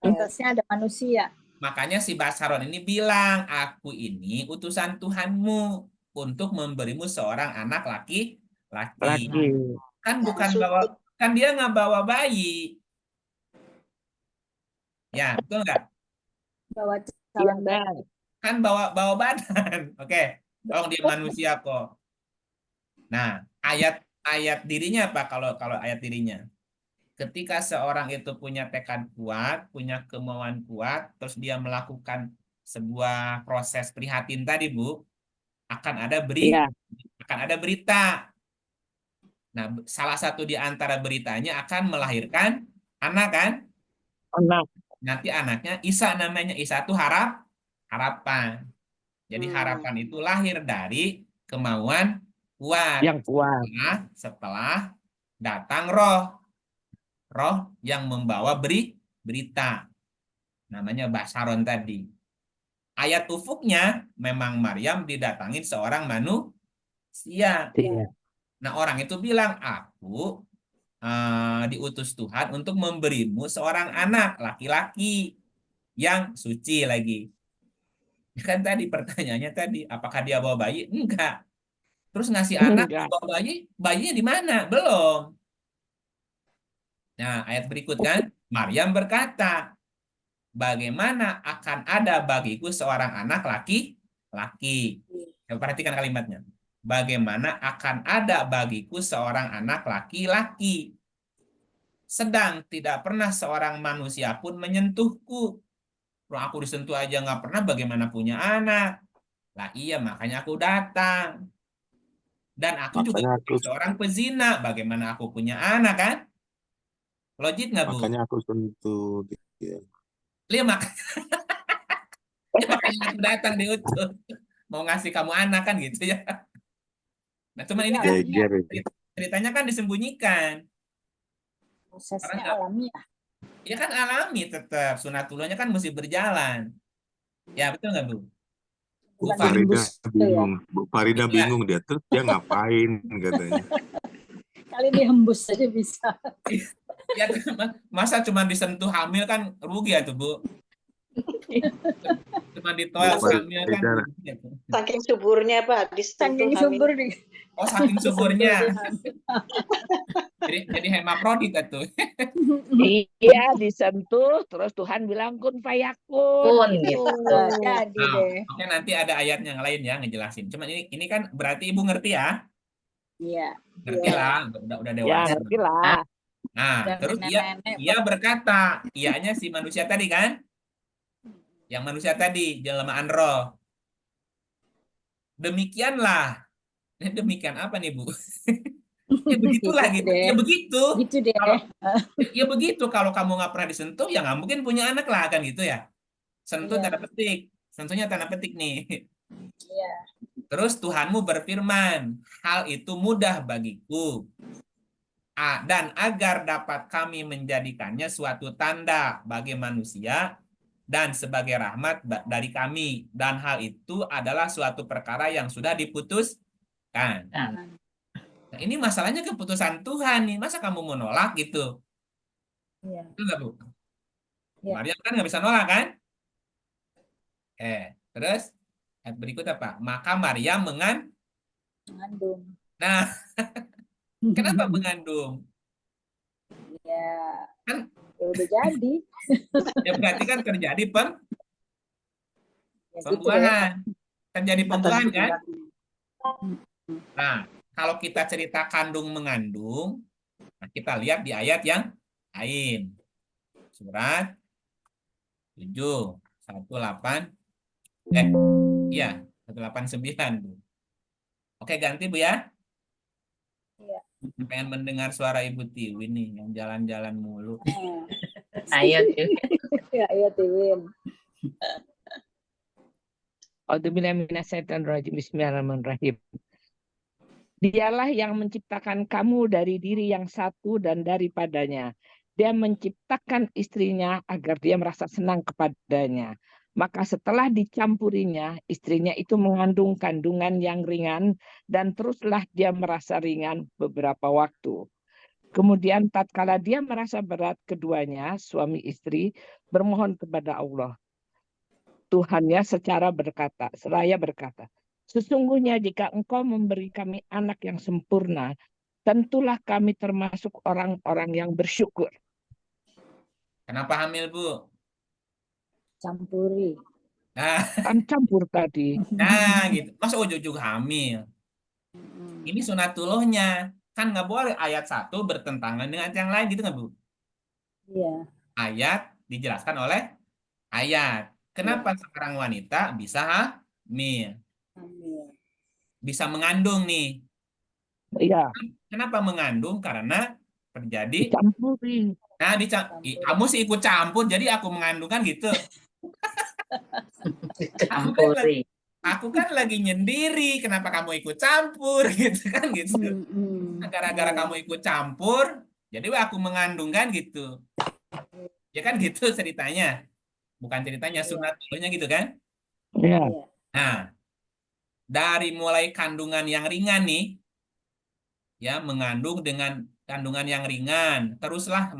Prosesnya ada manusia. Makanya si Basaron ini bilang, aku ini utusan Tuhanmu untuk memberimu seorang anak laki-laki. lagi. Kan bukan bawa, kan dia nggak bawa bayi. Ya, betul nggak? Bawa Iya, calon bayi. Kang. Kan bawa badan. Oke. Oh, dia manusia kok. Nah, ayat dirinya apa kalau ayat dirinya? Ketika seorang itu punya tekad kuat, punya kemauan kuat, terus dia melakukan sebuah proses prihatin tadi, Bu, akan ada Iya, berita. Nah, salah satu di antara beritanya akan melahirkan anak kan? anak Nanti anaknya Isa namanya. Isa itu harapan. Jadi harapan itu lahir dari kemauan kuat. yang kuat. Setelah datang roh yang membawa berita. Namanya Basaron tadi. Ayat ufuknya memang Maryam didatangin seorang manusia. Iya. Nah, orang itu bilang, aku diutus Tuhan untuk memberimu seorang anak laki-laki yang suci lagi. Kan tadi pertanyaannya tadi, apakah dia bawa bayi? Enggak. Terus ngasih anak, Enggak. bawa bayi, bayinya di mana? Belum. Nah, ayat berikut kan, Maryam berkata, bagaimana akan ada bagiku seorang anak laki-laki? Perhatikan kalimatnya. Bagaimana akan ada bagiku seorang anak laki-laki? Sedang tidak pernah seorang manusia pun menyentuhku. Kalau aku disentuh aja nggak pernah, bagaimana punya anak? Lah iya, makanya aku datang. Dan aku juga Makanya aku bukan seorang pezina. Bagaimana aku punya anak kan? Logik nggak, Bu? makanya aku sentuh dia. Lihat makanya aku datang diutus. Mau ngasih kamu anak kan gitu ya. Nah, cuman Jadi ini kan alamiah, Geger itu. ceritanya kan disembunyikan. Karena prosesnya nggak, alamiah. ya kan alami tetap. Sunatullahnya kan mesti berjalan. Ya, betul nggak, Bu? Bu Bukan Far. Farida dihembus itu ya. bingung. Bu Farida Ya, bingung dia. Terus dia ngapain katanya. Kali dihembus saja bisa. ya masa cuma disentuh hamil kan rugi ya tuh, Bu. Cuma Bu ditoel hamil kan Farida, rugi ya tuh. Saking suburnya Pak, disentuh Saking hamil. subur di Oh, saking disentuh suburnya. dihamil. Jadi hemaprodit tuh. Iya, disentuh, terus Tuhan bilang kun fayakun Pun gitu. gitu. Jadi Nah, deh. oke, nanti ada ayat yang lain ya ngejelasin. Cuman ini kan berarti Ibu ngerti ya? Iya. Ngerti Iya. lah, udah Ya, dewasa. ngerti lah. Nah, Dan terus nenek-nenek ia berkata, ianya si manusia tadi kan? Yang manusia tadi, jelmaan roh. Demikianlah. Demikian apa nih, Bu? Ya begitulah gitu gitu. deh. Ya begitu. Gitu deh. Kalau ya begitu, kalau kamu nggak pernah disentuh, ya nggak mungkin punya anak lah kan gitu ya. Sentuh Iya. tanda petik. Sentuhnya tanda petik nih. Iya. Terus Tuhanmu berfirman, hal itu mudah bagiku. Dan agar dapat kami menjadikannya suatu tanda bagi manusia dan sebagai rahmat dari kami. Dan hal itu adalah suatu perkara yang sudah diputuskan. Nah, Nah, ini masalahnya keputusan Tuhan nih. Masa kamu mau nolak gitu? Iya. Betul nggak, Bu? Iya. Maryam kan nggak bisa nolak kan? Terus ayat berikut apa? Maka Maryam Mengandung. Nah, kenapa mengandung? Ya, Kan ya udah jadi. ya berarti kan terjadi Ya gitu deh. pembuahan. Terjadi Atas pembuahan kan? Hmm. Nah, kalau kita cerita kandung mengandung, nah kita lihat di ayat yang lain. Surat 7, 18, iya, 189, Bu. Oke, ganti, Bu ya. Iya. Pengen mendengar suara Ibu Tiwin nih, yang jalan-jalan mulu. Nah, ayo tuh. ya, iya Tiwin. Bismillahirrahmanirrahim. Dialah yang menciptakan kamu dari diri yang satu dan daripadanya. Dia menciptakan istrinya agar dia merasa senang kepadanya. Maka setelah dicampurinya, istrinya itu mengandung kandungan yang ringan dan teruslah dia merasa ringan beberapa waktu. Kemudian tatkala dia merasa berat, keduanya, suami istri, bermohon kepada Allah. Tuhannya seraya berkata, sesungguhnya jika engkau memberi kami anak yang sempurna, tentulah kami termasuk orang-orang yang bersyukur. Kenapa hamil, Bu? Campuri. Nah, Kan campur tadi. gitu. Masa ujug-ujug hamil? Ini sunatullahnya. Kan nggak boleh ayat 1 bertentangan dengan yang lain gitu nggak, Bu? Iya. Ayat dijelaskan oleh ayat. Kenapa seorang wanita bisa hamil? Hamil. Bisa mengandung nih. Iya, Kenapa mengandung? Karena terjadi. dicampuri. Nah, kamu sih ikut campur, jadi aku mengandung kan gitu. Campuri. Aku kan lagi nyendiri, kenapa kamu ikut campur gitu kan gitu. Gara-gara Iya. kamu ikut campur, jadi aku mengandung kan gitu. Ya kan gitu ceritanya. Bukan ceritanya, Iya. sunatullahnya gitu kan. Iya. Iya. Nah, dari mulai kandungan yang ringan nih, ya mengandung dengan kandungan yang ringan, teruslah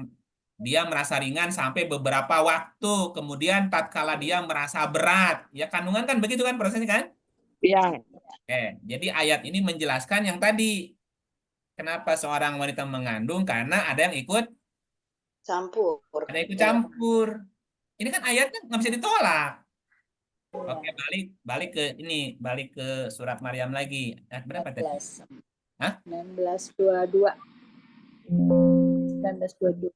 dia merasa ringan sampai beberapa waktu, kemudian tatkala dia merasa berat. Ya kandungan kan begitu kan prosesnya kan? Ya, Oke, jadi ayat ini menjelaskan yang tadi. Kenapa seorang wanita mengandung? Karena ada yang ikut Campur. Ya. campur. Ini kan ayatnya nggak bisa ditolak. Iya, Oke, balik ke ini, balik ke surat Maryam lagi. Ayat berapa tadi? 14. Hah? 1922. 1922.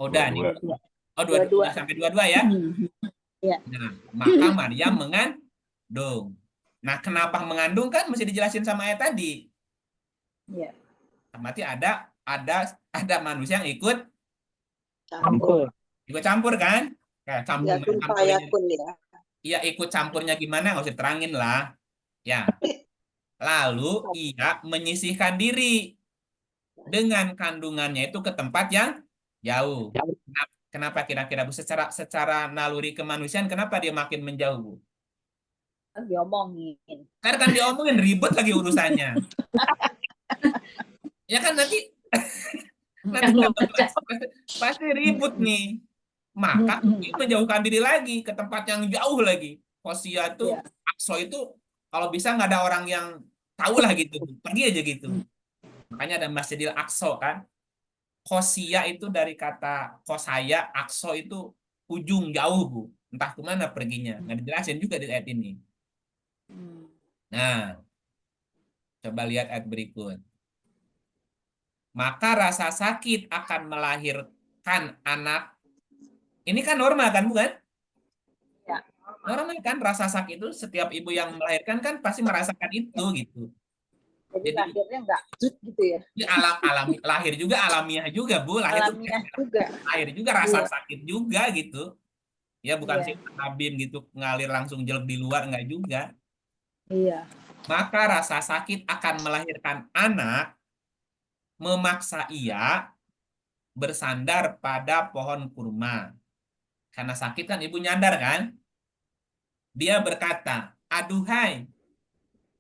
Oh, udah nih. 22. Oh, 22. sampai 22 ya. Iya. Nah, maka Maryam mengandung. Nah, kenapa mengandung kan mesti dijelasin sama ayat tadi. Iya. Berarti ada manusia yang ikut Campur. campur kan? Kayak Ya kun campurnya. fayakun ya. Iya, ikut campurnya gimana nggak usah terangin lah. Ya. Lalu ia menyisihkan diri dengan kandungannya itu ke tempat yang jauh. jauh. Kenapa kira-kira Bu? Secara naluri kemanusiaan kenapa dia makin menjauh, Bu? Diomongin. Karena kan diomongin ribet lagi urusannya. Ya kan nanti pasti ribut nih. Maka dia menjauhkan diri lagi ke tempat yang jauh lagi. Kosia itu, Iya. Aqsa itu kalau bisa nggak ada orang yang tahu lah gitu. Pergi aja gitu. Makanya ada Masjidil Aqsa kan. Kosia itu dari kata kosaya, Aqsa itu ujung jauh, Bu. Entah kemana perginya. Nggak dijelasin juga di ayat ini. Nah, coba lihat ayat berikut. Maka rasa sakit akan melahirkan anak. Ini kan normal kan, bukan? Ya. Normal kan rasa sakit itu setiap ibu yang melahirkan kan pasti merasakan itu gitu. Jadi Jadi lahirnya enggak gitu ya. ini alami lahir juga alamiah juga, Bu. Alamiah juga. Lahir juga rasa Iya. sakit juga gitu. Ya bukan Iya. sih tabim gitu ngalir langsung jelek di luar enggak juga. Iya. Maka rasa sakit akan melahirkan anak memaksa ia bersandar pada pohon kurma. Karena sakit kan ibu nyadar kan? Dia berkata, "Aduhai,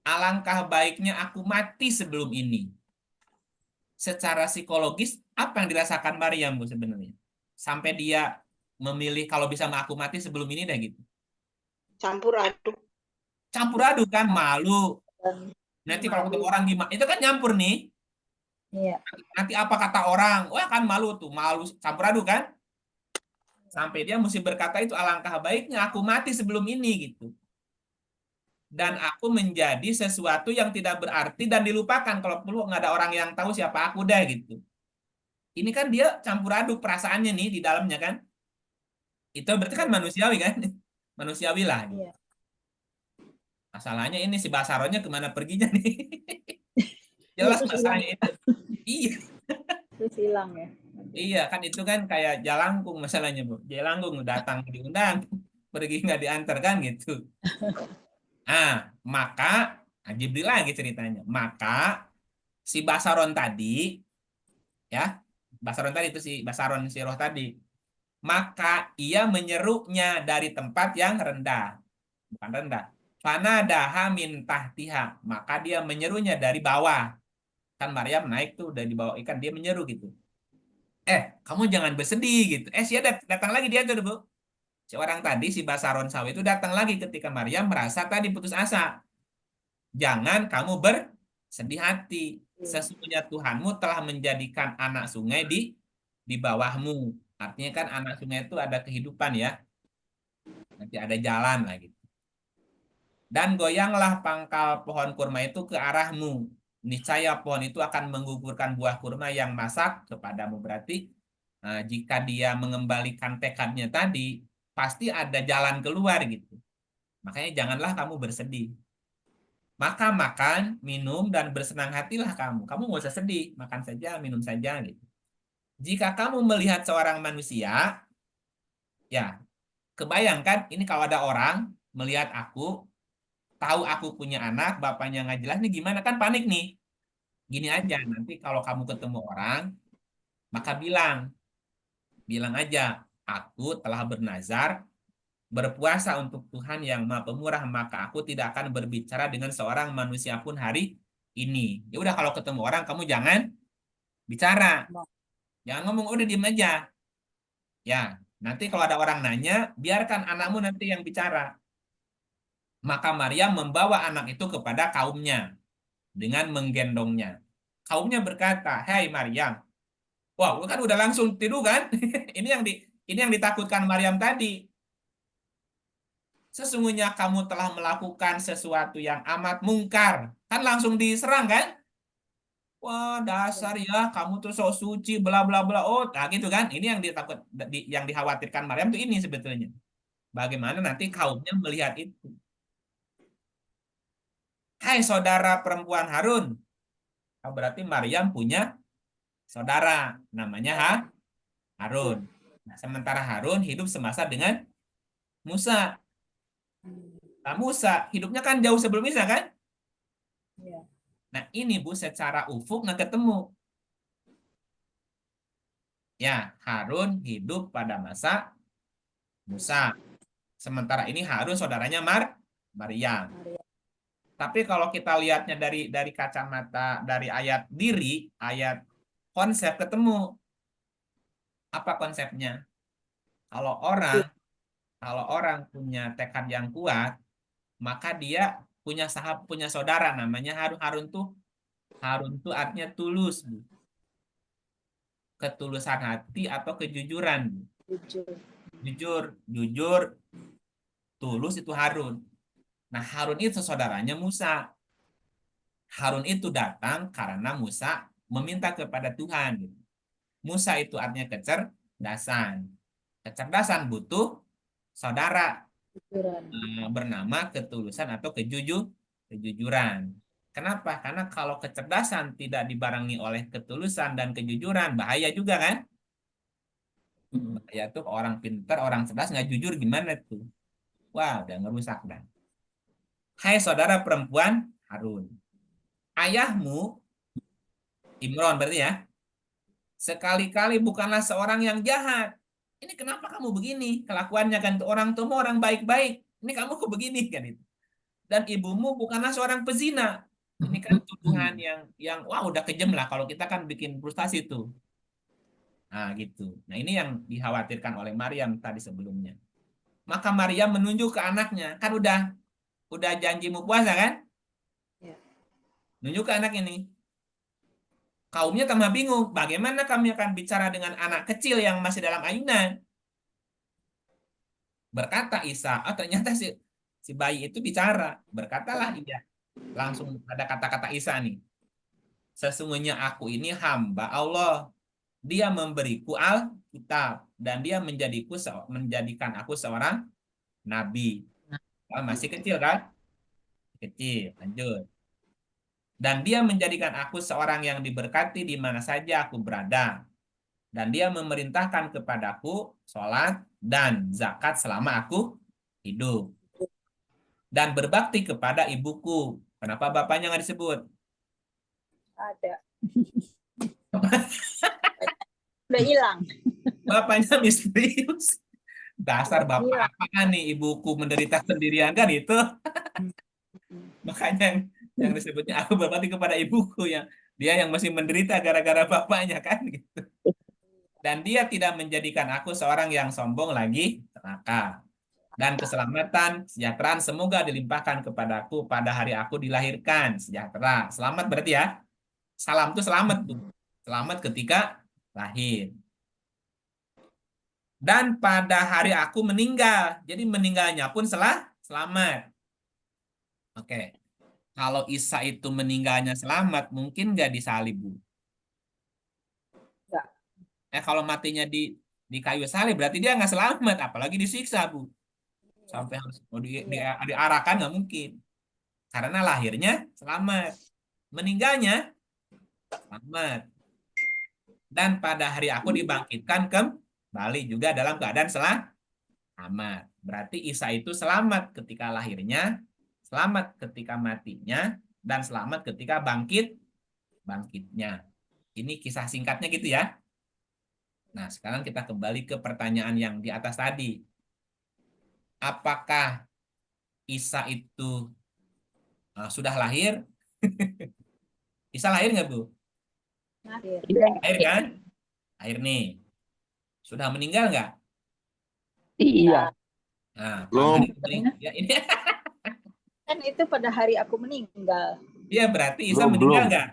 alangkah baiknya aku mati sebelum ini." Secara psikologis, apa yang dirasakan Maryam, Bu, sebenarnya? Sampai dia memilih kalau bisa aku mati sebelum ini dah gitu. Campur aduk. Campur aduk kan, malu. Dan Nanti kalau ketemu orang gimana? Itu kan nyampur nih. iya. Nanti apa kata orang? Wah kan malu tuh, malu campur aduk kan? Sampai dia mesti berkata itu alangkah baiknya aku mati sebelum ini gitu. Dan aku menjadi sesuatu yang tidak berarti dan dilupakan kalau perlu nggak ada orang yang tahu siapa aku dah gitu. Ini kan dia campur aduk perasaannya nih di dalamnya kan. Itu berarti kan manusiawi kan? Manusiawi lah. Gitu. Iya. Masalahnya ini si Basaronya kemana perginya nih? Jelas Terus masalahnya itu. Iya. Terus hilang ya. Iya kan itu kan kayak jalangkung masalahnya, Bu. Jalangkung datang diundang, pergi nggak diantar kan gitu. Nah, maka Jibril lagi ceritanya. Maka si Basaron tadi, ya, Basaron tadi itu si Basaron si roh tadi. Maka ia menyerunya dari tempat yang rendah, bukan rendah. Fanadaha min tahtiha. Maka dia menyerunya dari bawah. Kan Maryam naik tuh dari bawah ikan, dia menyeru gitu. Kamu jangan bersedih gitu. Si datang lagi dia tuh, Bu. Si orang tadi, si Basaron Sawi itu datang lagi ketika Maryam merasa tadi putus asa. Jangan kamu bersedih hati. Sesungguhnya Tuhanmu telah menjadikan anak sungai di bawahmu. Artinya kan anak sungai itu ada kehidupan ya. Nanti ada jalan lah gitu. Dan goyanglah pangkal pohon kurma itu ke arahmu. Niscaya pohon itu akan menggugurkan buah kurma yang masak kepadamu. Berarti jika dia mengembalikan tekadnya tadi, pasti ada jalan keluar gitu. Makanya janganlah kamu bersedih. Maka makan, minum, dan bersenang hatilah kamu. Kamu nggak usah sedih, makan saja, minum saja gitu. Jika kamu melihat seorang manusia, ya kebayangkan ini kalau ada orang melihat aku, tahu aku punya anak, bapaknya nggak jelas, nih gimana kan panik nih. Gini aja, nanti kalau kamu ketemu orang, maka bilang aja, aku telah bernazar, berpuasa untuk Tuhan yang Maha Pemurah, maka aku tidak akan berbicara dengan seorang manusia pun hari ini. Ya udah kalau ketemu orang kamu jangan bicara. Jangan ngomong udah diem aja. Ya, nanti kalau ada orang nanya, biarkan anakmu nanti yang bicara. Maka Maryam membawa anak itu kepada kaumnya dengan menggendongnya. Kaumnya berkata, "Hai Maryam." Wah, kan udah langsung tidur kan? Ini yang ditakutkan Maryam tadi. Sesungguhnya kamu telah melakukan sesuatu yang amat mungkar. Kan langsung diserang kan? Wah, dasar ya, kamu tuh sok suci, bla bla bla. Oh, nah gitu kan? Ini yang yang dikhawatirkan Maryam tuh ini sebetulnya. Bagaimana nanti kaumnya melihat itu? Hai saudara perempuan Harun. Oh, berarti Maryam punya saudara, namanya Harun. Nah, sementara Harun hidup semasa dengan Musa. Nah, Musa hidupnya kan jauh sebelum Isa kan? Ya. Nah, ini Bu secara ufuk nggak ketemu. Ya, Harun hidup pada masa Musa. Sementara ini Harun saudaranya Maryam. Tapi kalau kita lihatnya dari kacamata dari ayat diri, ayat konsep ketemu. Apa konsepnya? Kalau orang kalau orang punya tekad yang kuat, maka dia punya saudara namanya Harun. Harun tuh artinya tulus, Bu. Ketulusan hati atau kejujuran, Bu. Jujur. Jujur, tulus itu Harun. Nah, Harun itu saudaranya Musa. Harun itu datang karena Musa meminta kepada Tuhan, gitu. Musa itu artinya kecerdasan. Kecerdasan butuh saudara Jujuran. bernama ketulusan atau kejujuran. Kenapa? Karena kalau kecerdasan tidak dibarengi oleh ketulusan dan kejujuran, bahaya juga kan? Bahaya tuh orang pintar, orang cerdas nggak jujur gimana tuh? Wah, udah ngerusak dan. Hai saudara perempuan Harun, ayahmu Imron berarti ya, sekali-kali bukanlah seorang yang jahat. Ini kenapa kamu begini? Kelakuannya kan orang tua orang baik-baik. Ini kamu kok begini kan itu? Dan ibumu bukanlah seorang pezina. Ini kan tuduhan yang wah udah kejam lah kalau kita kan bikin frustasi tuh. Nah, gitu. Nah, ini yang dikhawatirkan oleh Maryam tadi sebelumnya. Maka Maryam menunjuk ke anaknya. Kan udah janji mau puasa kan? Ya. Nunjuk ke anak ini. Kaumnya tambah bingung. Bagaimana kami akan bicara dengan anak kecil yang masih dalam ayunan? Berkata Isa, oh ternyata si bayi itu bicara. Berkatalah ia. Langsung ada kata-kata Isa nih. Sesungguhnya aku ini hamba Allah. Dia memberiku Alkitab dan dia menjadikan aku seorang nabi. Oh, masih kecil kan? Kecil, lanjut. Dan dia menjadikan aku seorang yang diberkati di mana saja aku berada. Dan dia memerintahkan kepadaku sholat dan zakat selama aku hidup. Dan berbakti kepada ibuku. Kenapa bapaknya nggak disebut? Ada. Udah hilang. Bapaknya misterius. Dasar bapak apaan nih ibuku menderita sendirian kan itu. Makanya yang disebutnya aku berbakti kepada ibuku yang dia yang masih menderita gara-gara bapaknya kan gitu. Dan dia tidak menjadikan aku seorang yang sombong lagi celaka. Dan keselamatan, kesejahteraan semoga dilimpahkan kepadaku pada hari aku dilahirkan. Sejahtera. Selamat berarti ya. Salam tuh selamat tuh. Selamat ketika lahir. Dan pada hari aku meninggal. Jadi meninggalnya pun selamat. Oke. Kalau Isa itu meninggalnya selamat, mungkin nggak disalib, Bu? Enggak. Kalau matinya di kayu salib, berarti dia nggak selamat, apalagi disiksa, Bu. Sampai harus diarahkan nggak mungkin. Karena lahirnya selamat. Meninggalnya selamat. Dan pada hari aku dibangkitkan kembali juga dalam keadaan selamat. Berarti Isa itu selamat ketika lahirnya, selamat ketika matinya, dan selamat ketika bangkitnya. Ini kisah singkatnya gitu ya. Nah, sekarang kita kembali ke pertanyaan yang di atas tadi. Apakah Isa itu sudah lahir? Isa lahir nggak, Bu? Lahir. Lahir kan? Lahir nih. Sudah meninggal nggak? Iya. Nah, pada Belum. hari meninggal. Ya, ini Kan itu pada hari aku meninggal. iya berarti Isa Belum, meninggal belum. nggak?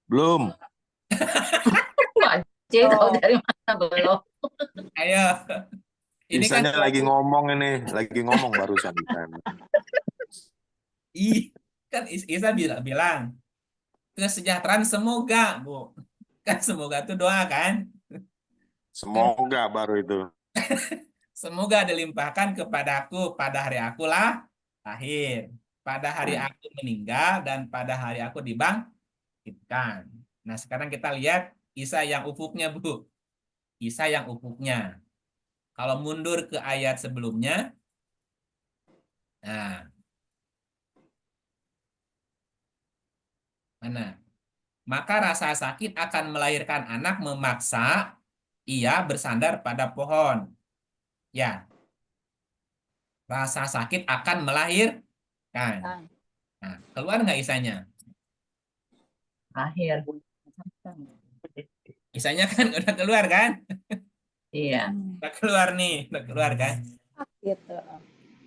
Belum. Wah, Cie tahu Oh, dari mana belum? Ayo. Ini kan Isanya lagi ngomong ini. Lagi ngomong barusan kan. kan Isa bilang kesejahteraan semoga, Bu. Kan semoga itu doa kan? Semoga baru itu. Semoga dilimpahkan kepadaku pada hari aku lah lahir, pada hari aku meninggal, dan pada hari aku dibangkitkan. Nah, sekarang kita lihat Isa yang ufuknya, Bu. Isa yang ufuknya. Kalau mundur ke ayat sebelumnya, nah, mana? Maka rasa sakit akan melahirkan anak memaksa ia bersandar pada pohon. Ya, rasa sakit akan melahirkan. kan. Nah, keluar nggak Isanya? Akhir. Isanya kan udah keluar kan? Iya. Udah keluar nih, udah keluar kan? Gitu.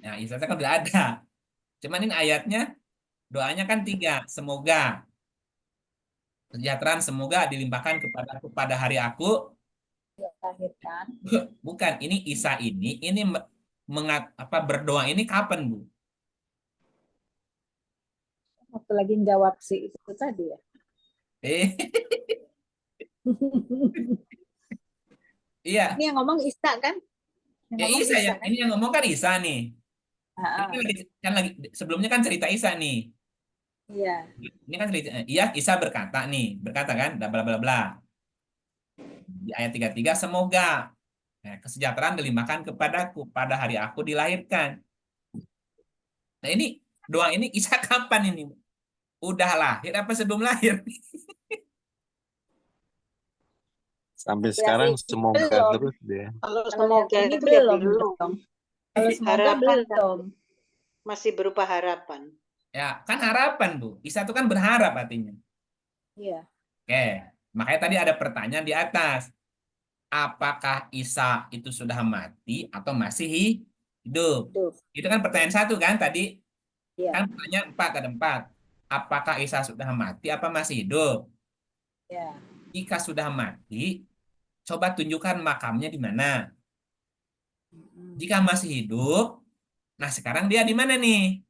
Nah, Isanya kan udah ada. Cuman ini ayatnya, doanya kan 3. Semoga kesejahteraan semoga dilimpahkan kepadaku pada hari aku. Dilahirkan. Bukan, ini Isa ini berdoa ini kapan, Bu? Waktu lagi jawab si itu tadi ya. Eh, iya. Ini yang ngomong Isa kan? Yang Ya ngomong Isa Isa yang kan? ini yang ngomong kan Isa nih. Ini Ah, kan lagi sebelumnya kan cerita Isa nih. iya. Ini kan cerita iya Isa berkata kan bla bla bla. Di ayat 33 semoga kesejahteraan dilimpahkan kepadaku pada hari aku dilahirkan. Nah, ini doa ini Isa kapan ini? Udah lahir apa sebelum lahir? Sampai Ya sekarang sih, semoga belum. terus dia. Kalau Kalau yang semoga ini itu ya belum belum. dong. Kalau semoga Harapan belum. masih berupa harapan. Ya, kan harapan, Bu. Isa itu kan berharap artinya. Iya. Oke, makanya tadi ada pertanyaan di atas. Apakah Isa itu sudah mati atau masih hidup? Hidup. Itu kan pertanyaan 1 kan tadi. Iya. Kan pertanyaan 4 ada 4. Apakah Isa sudah mati apa masih hidup? Iya. Jika sudah mati, coba tunjukkan makamnya di mana. Jika masih hidup, nah sekarang dia di mana nih?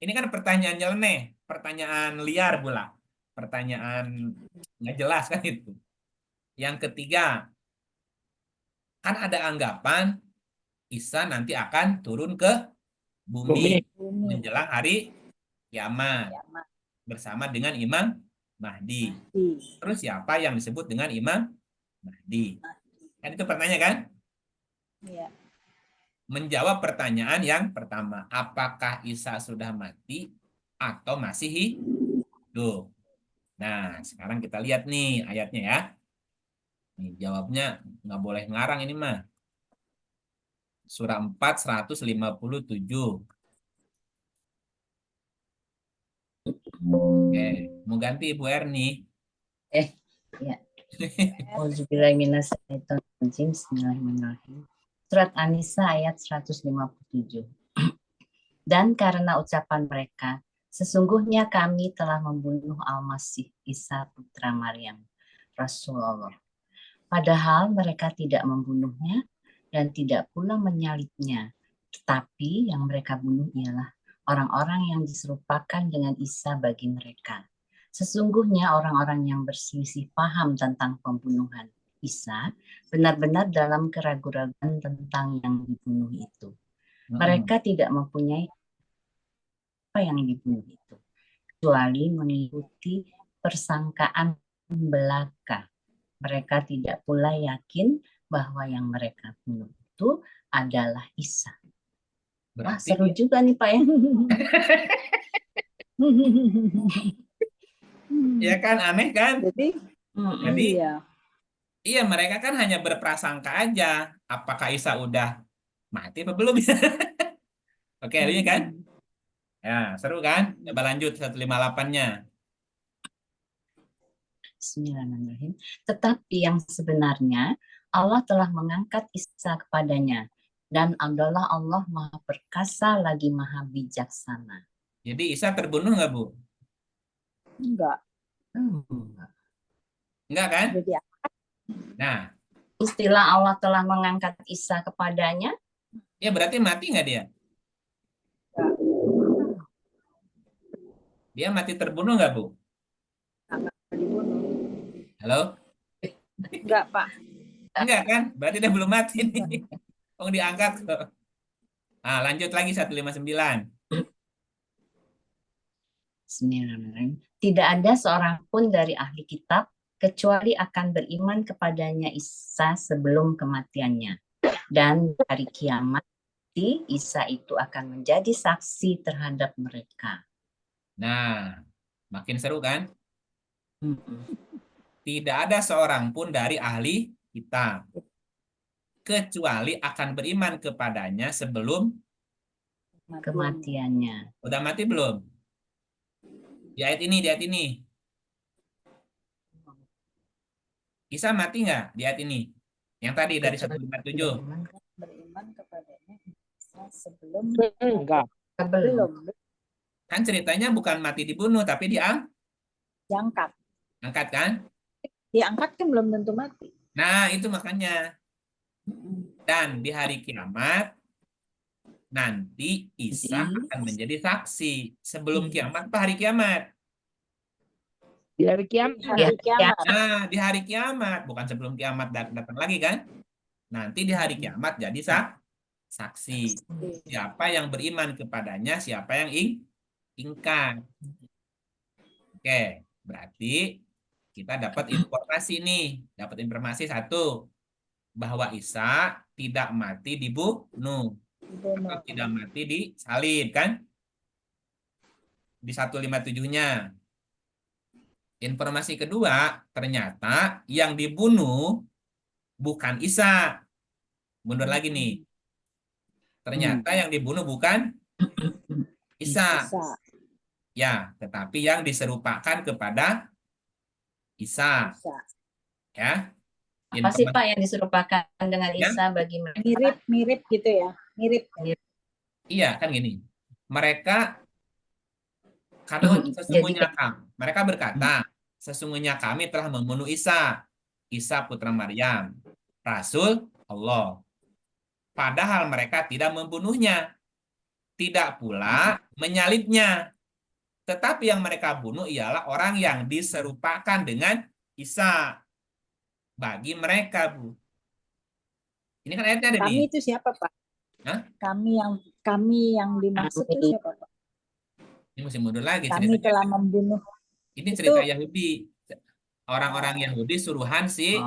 Ini kan pertanyaan nyeleneh, pertanyaan liar pula. Pertanyaan nggak jelas kan itu. Yang ketiga, kan ada anggapan Isa nanti akan turun ke bumi Bumi. Bumi. menjelang hari kiamat Ya, Mak. bersama dengan Imam Mahdi. Di. Terus siapa yang disebut dengan Imam Mahdi? Kan itu pertanyaan kan? Iya. Menjawab pertanyaan yang pertama, apakah Isa sudah mati atau masih hidup? Nah, sekarang kita lihat nih ayatnya ya. Nih, jawabnya nggak boleh ngarang ini mah. Surah 4, 157. Oke, mau ganti Ibu Erni. Ya. Auzubillahiminasyaitonirrajim. Bismillahirrahmanirrahim. Surat An-Nisa ayat 157. Dan karena ucapan mereka, sesungguhnya kami telah membunuh Al-Masih Isa putra Maryam, Rasulullah. Padahal mereka tidak membunuhnya dan tidak pula menyalibnya. Tetapi yang mereka bunuh ialah orang-orang yang diserupakan dengan Isa bagi mereka. Sesungguhnya orang-orang yang berselisih paham tentang pembunuhan Isa benar-benar dalam keraguan tentang yang dibunuh itu. Mereka tidak mempunyai apa yang dibunuh itu, kecuali mengikuti persangkaan belaka. Mereka tidak pula yakin bahwa yang mereka bunuh itu adalah Isa. Wah, Berarti seru juga nih Pak ya. ya kan aneh kan? Jadi Iya. iya mereka kan hanya berprasangka aja. Apakah Isa udah mati apa belum? Oke, ini kan? Ya, seru kan? Coba lanjut 158-nya. Bismillahirrahmanirrahim. Tetapi yang sebenarnya Allah telah mengangkat Isa kepadanya, dan adalah Allah Maha Perkasa lagi Maha Bijaksana. Jadi Isa terbunuh nggak, Bu? Enggak. Enggak kan? Jadi Nah, Istilah Allah telah mengangkat Isa kepadanya, ya berarti mati nggak dia? Dia mati terbunuh nggak, Bu? dibunuh. Halo? Enggak, Pak. Enggak kan? Berarti dia belum mati nih. Oh, diangkat kok. Nah, lanjut lagi 159. Bismillahirrahmanirrahim. Tidak ada seorang pun dari ahli kitab kecuali akan beriman kepadanya Isa sebelum kematiannya. Dan hari kiamat Isa itu akan menjadi saksi terhadap mereka. Nah, makin seru kan? Tidak ada seorang pun dari ahli kitab kecuali akan beriman kepadanya sebelum Kematiannya. udah mati belum? Di ayat ini. Isa mati nggak di ayat ini? Yang tadi dari 157. Beriman kepadanya Isa sebelum Enggak. belum Kan ceritanya bukan mati dibunuh, tapi diangkat. diangkat kan? Diangkat kan belum tentu mati. Nah, itu makanya. Dan di hari kiamat, nanti Isa akan menjadi saksi. Sebelum kiamat, apa hari kiamat? Di hari kiamat. Hari kiamat. Nah, di hari kiamat. Bukan sebelum kiamat datang lagi kan? Nanti di hari kiamat jadi saksi. Siapa yang beriman kepadanya, siapa yang ingkar. Oke, berarti kita dapat informasi nih. Dapat informasi satu. Bahwa Isa tidak mati dibunuh. Atau tidak mati disalib kan? Di 157-nya. Informasi kedua, ternyata yang dibunuh bukan Isa. Mundur lagi nih. Ternyata yang dibunuh bukan Isa. Isa. Ya, tetapi yang diserupakan kepada Isa. Isa. Ya. Apa sih Pak yang diserupakan dengan Ya. Isa bagi mereka? Mirip gitu ya. Mirip. Iya, kan gini. Mereka karena sesungguhnya mereka berkata, sesungguhnya kami telah membunuh Isa, Isa putra Maryam, Rasul Allah. Padahal mereka tidak membunuhnya, tidak pula menyalibnya. Tetapi yang mereka bunuh ialah orang yang diserupakan dengan Isa. Bagi mereka, Bu. Ini kan ayatnya ada Kami nih. itu siapa, Pak? Hah? Kami yang dimaksud itu siapa, Pak? Ini mesti mundur lagi Kami ceritanya. telah membunuh. Ini cerita Yahudi. Orang-orang Yahudi suruhan si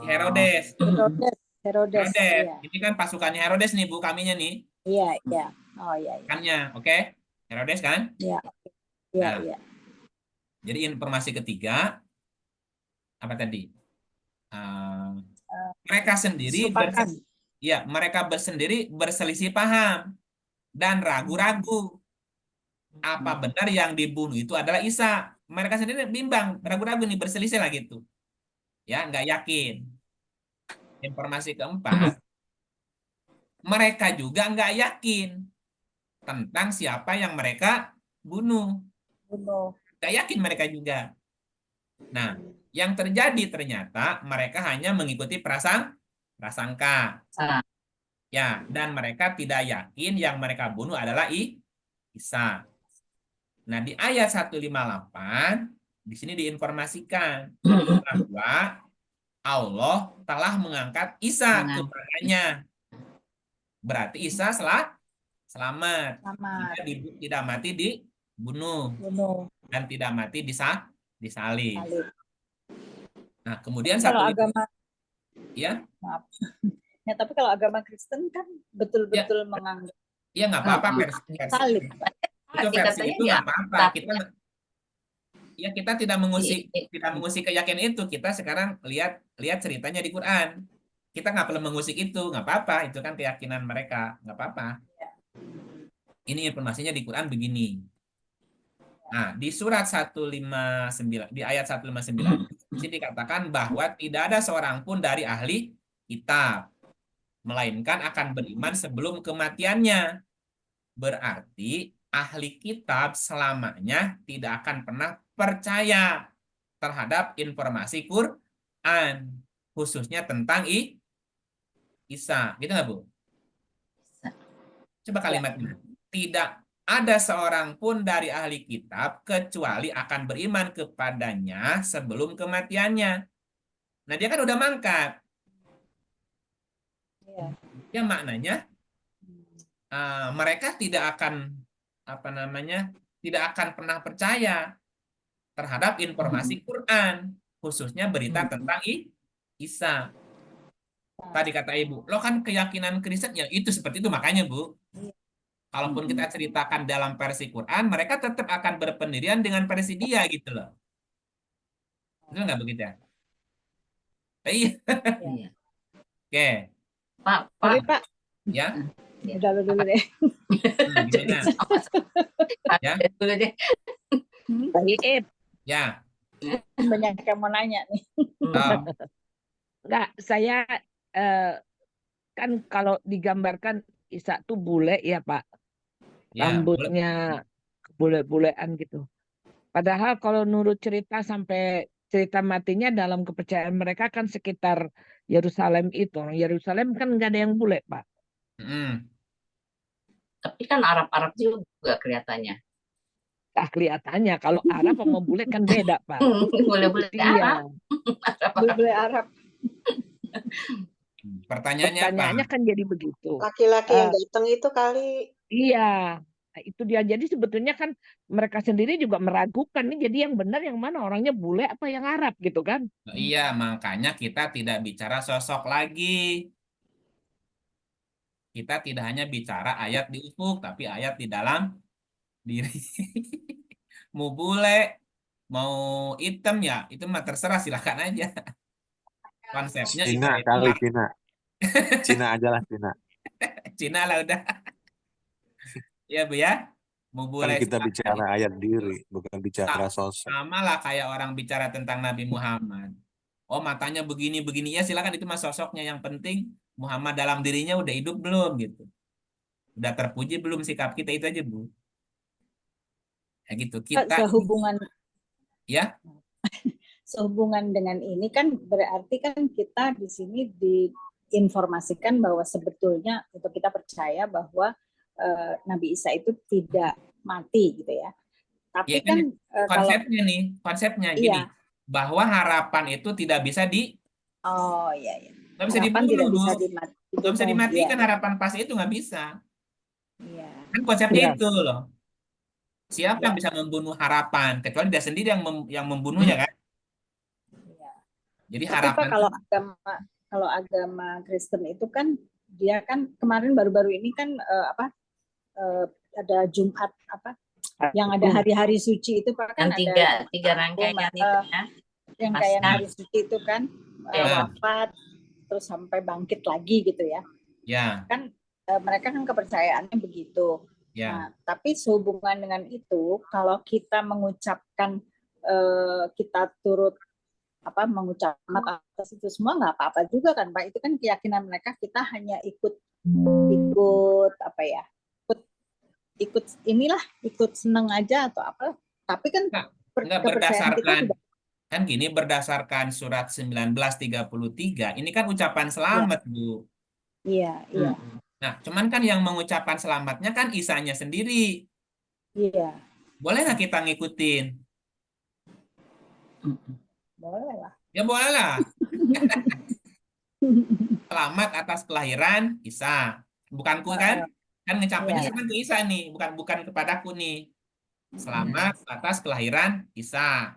Herodes. Herodes. Iya. Ini kan pasukannya Herodes nih, Bu, kaminya nih. Iya. Oh iya. Kannya, oke? Herodes kan? Iya. Nah. Jadi informasi ketiga apa tadi? Mereka sendiri mereka bersendiri berselisih paham dan ragu-ragu apa benar yang dibunuh itu adalah Isa. Mereka sendiri bimbang, ragu-ragu nih, berselisih lah gitu. Ya, nggak yakin. Informasi keempat, mereka juga nggak yakin tentang siapa yang mereka bunuh. Nggak yakin mereka juga. Nah, yang terjadi ternyata mereka hanya mengikuti prasangka. Ya, dan mereka tidak yakin yang mereka bunuh adalah Isa. Nah, di ayat 158 di sini diinformasikan bahwa Allah telah mengangkat Isa kepadanya. Berarti Isa selamat. Tidak mati dibunuh. Dan tidak mati disalib. Nah, kemudian kalau agama ya. Maaf. Ya, tapi kalau agama Kristen kan betul-betul menganggap. Iya, nggak apa-apa versi salib. Itu versi itu nggak apa-apa. Kita tidak mengusik keyakinan itu. Kita sekarang lihat ceritanya di Quran. Kita nggak perlu mengusik itu, nggak apa-apa. Itu kan keyakinan mereka, nggak apa-apa. Ini informasinya di Quran begini. Nah, di surat 159, di ayat 159 Di sini dikatakan bahwa tidak ada seorang pun dari ahli kitab, melainkan akan beriman sebelum kematiannya. Berarti ahli kitab selamanya tidak akan pernah percaya terhadap informasi Quran, khususnya tentang Isa. Gitu nggak, Bu? Coba kalimatnya. Tidak ada seorang pun dari ahli kitab kecuali akan beriman kepadanya sebelum kematiannya. Nah, dia kan udah mangkat. Iya. Ya maknanya mereka tidak akan tidak akan pernah percaya terhadap informasi Quran, khususnya berita tentang Isa. Tadi kata Ibu, lo kan keyakinan Kristen ya itu seperti itu, makanya Bu. Kalaupun kita ceritakan dalam versi Quran, mereka tetap akan berpendirian dengan versi dia gitu loh. Itu nggak begitu ya? Iya. Iya. Oke. Pak, Sorry, Pak. Pak. Ya. Udah lu dulu deh. Gimana? Ya. Dulu deh. Baik, Ya. Banyak yang mau nanya nih. Oh, enggak, saya kan kalau digambarkan Isa tuh bule ya Pak, ya. rambutnya bule-bulean gitu. Padahal kalau nurut cerita sampai cerita matinya dalam kepercayaan mereka kan sekitar Yerusalem itu. Yerusalem kan nggak ada yang bule Pak. Tapi kan Arab-Arab juga kelihatannya. Ah, kelihatannya kalau Arab sama bule kan beda Pak. Boleh-boleh Iya. Arab. Bule Arab. Pertanyaannya kan jadi begitu. Laki-laki yang datang itu kali. Iya, nah, itu dia. Jadi sebetulnya kan mereka sendiri juga meragukan nih. Jadi yang benar yang mana, orangnya bule apa yang Arab gitu kan? Iya, makanya kita tidak bicara sosok lagi. Kita tidak hanya bicara ayat di ufuk, tapi ayat di dalam diri. Mau bule, mau hitam ya, itu mah terserah, silakan aja. Konsepnya Cina Isa itu kali, Cina. Cina aja lah, Cina. Cina lah udah. Ya Bu ya. Mau Kan bule kita silakan. bicara ayat diri, bukan bicara sosok. Sama lah kayak orang bicara tentang Nabi Muhammad. Oh, matanya begini-begini, ya silakan, itu mah sosoknya. Yang penting Muhammad dalam dirinya udah hidup belum gitu. Udah terpuji belum sikap kita, itu aja Bu. Ya gitu. Kita Sehubungan ya. Sehubungan dengan ini kan berarti kan kita di sini diinformasikan bahwa sebetulnya untuk kita percaya bahwa Nabi Isa itu tidak mati gitu ya. Tapi Ya kan kalau konsepnya iya. gini, bahwa harapan itu tidak bisa Oh iya iya. nggak bisa Harapan dibunuh, tidak Bu. bisa Nggak bisa dimatikan, Iya. harapan pasti itu nggak bisa. Iya. Kan konsepnya Iya. itu loh. Siapa yang Iya. bisa membunuh harapan? Kecuali dia sendiri yang membunuhnya kan. Iya. Jadi Tapi harapan Pak, kalau agama Kristen itu kan dia kan kemarin baru-baru ini kan ada Jumat yang ada hari-hari suci itu Pak, kan Yang ada tiga rangkaian itu ya. yang kayak Pasca. hari suci itu kan wafat terus sampai bangkit lagi gitu ya. Ya. Kan mereka kan kepercayaannya begitu. Ya. Nah, tapi sehubungan dengan itu, kalau kita mengucapkan kita turut mengucap atas itu semua nggak apa-apa juga kan Pak. Itu kan keyakinan mereka, kita hanya ikut ikut seneng aja atau apa. Tapi kan nggak berdasarkan kan gini, berdasarkan surat 1933 ini kan ucapan selamat ya. Bu. Iya, iya. Nah, cuman kan yang mengucapkan selamatnya kan Isanya sendiri. Iya. Boleh nggak kita ngikutin? Boleh lah. Ya boleh lah. Selamat atas kelahiran Isa. Bukanku kan? Kan ngecapinnya kan ke Isa nih, bukan kepadaku nih. Selamat atas kelahiran Isa.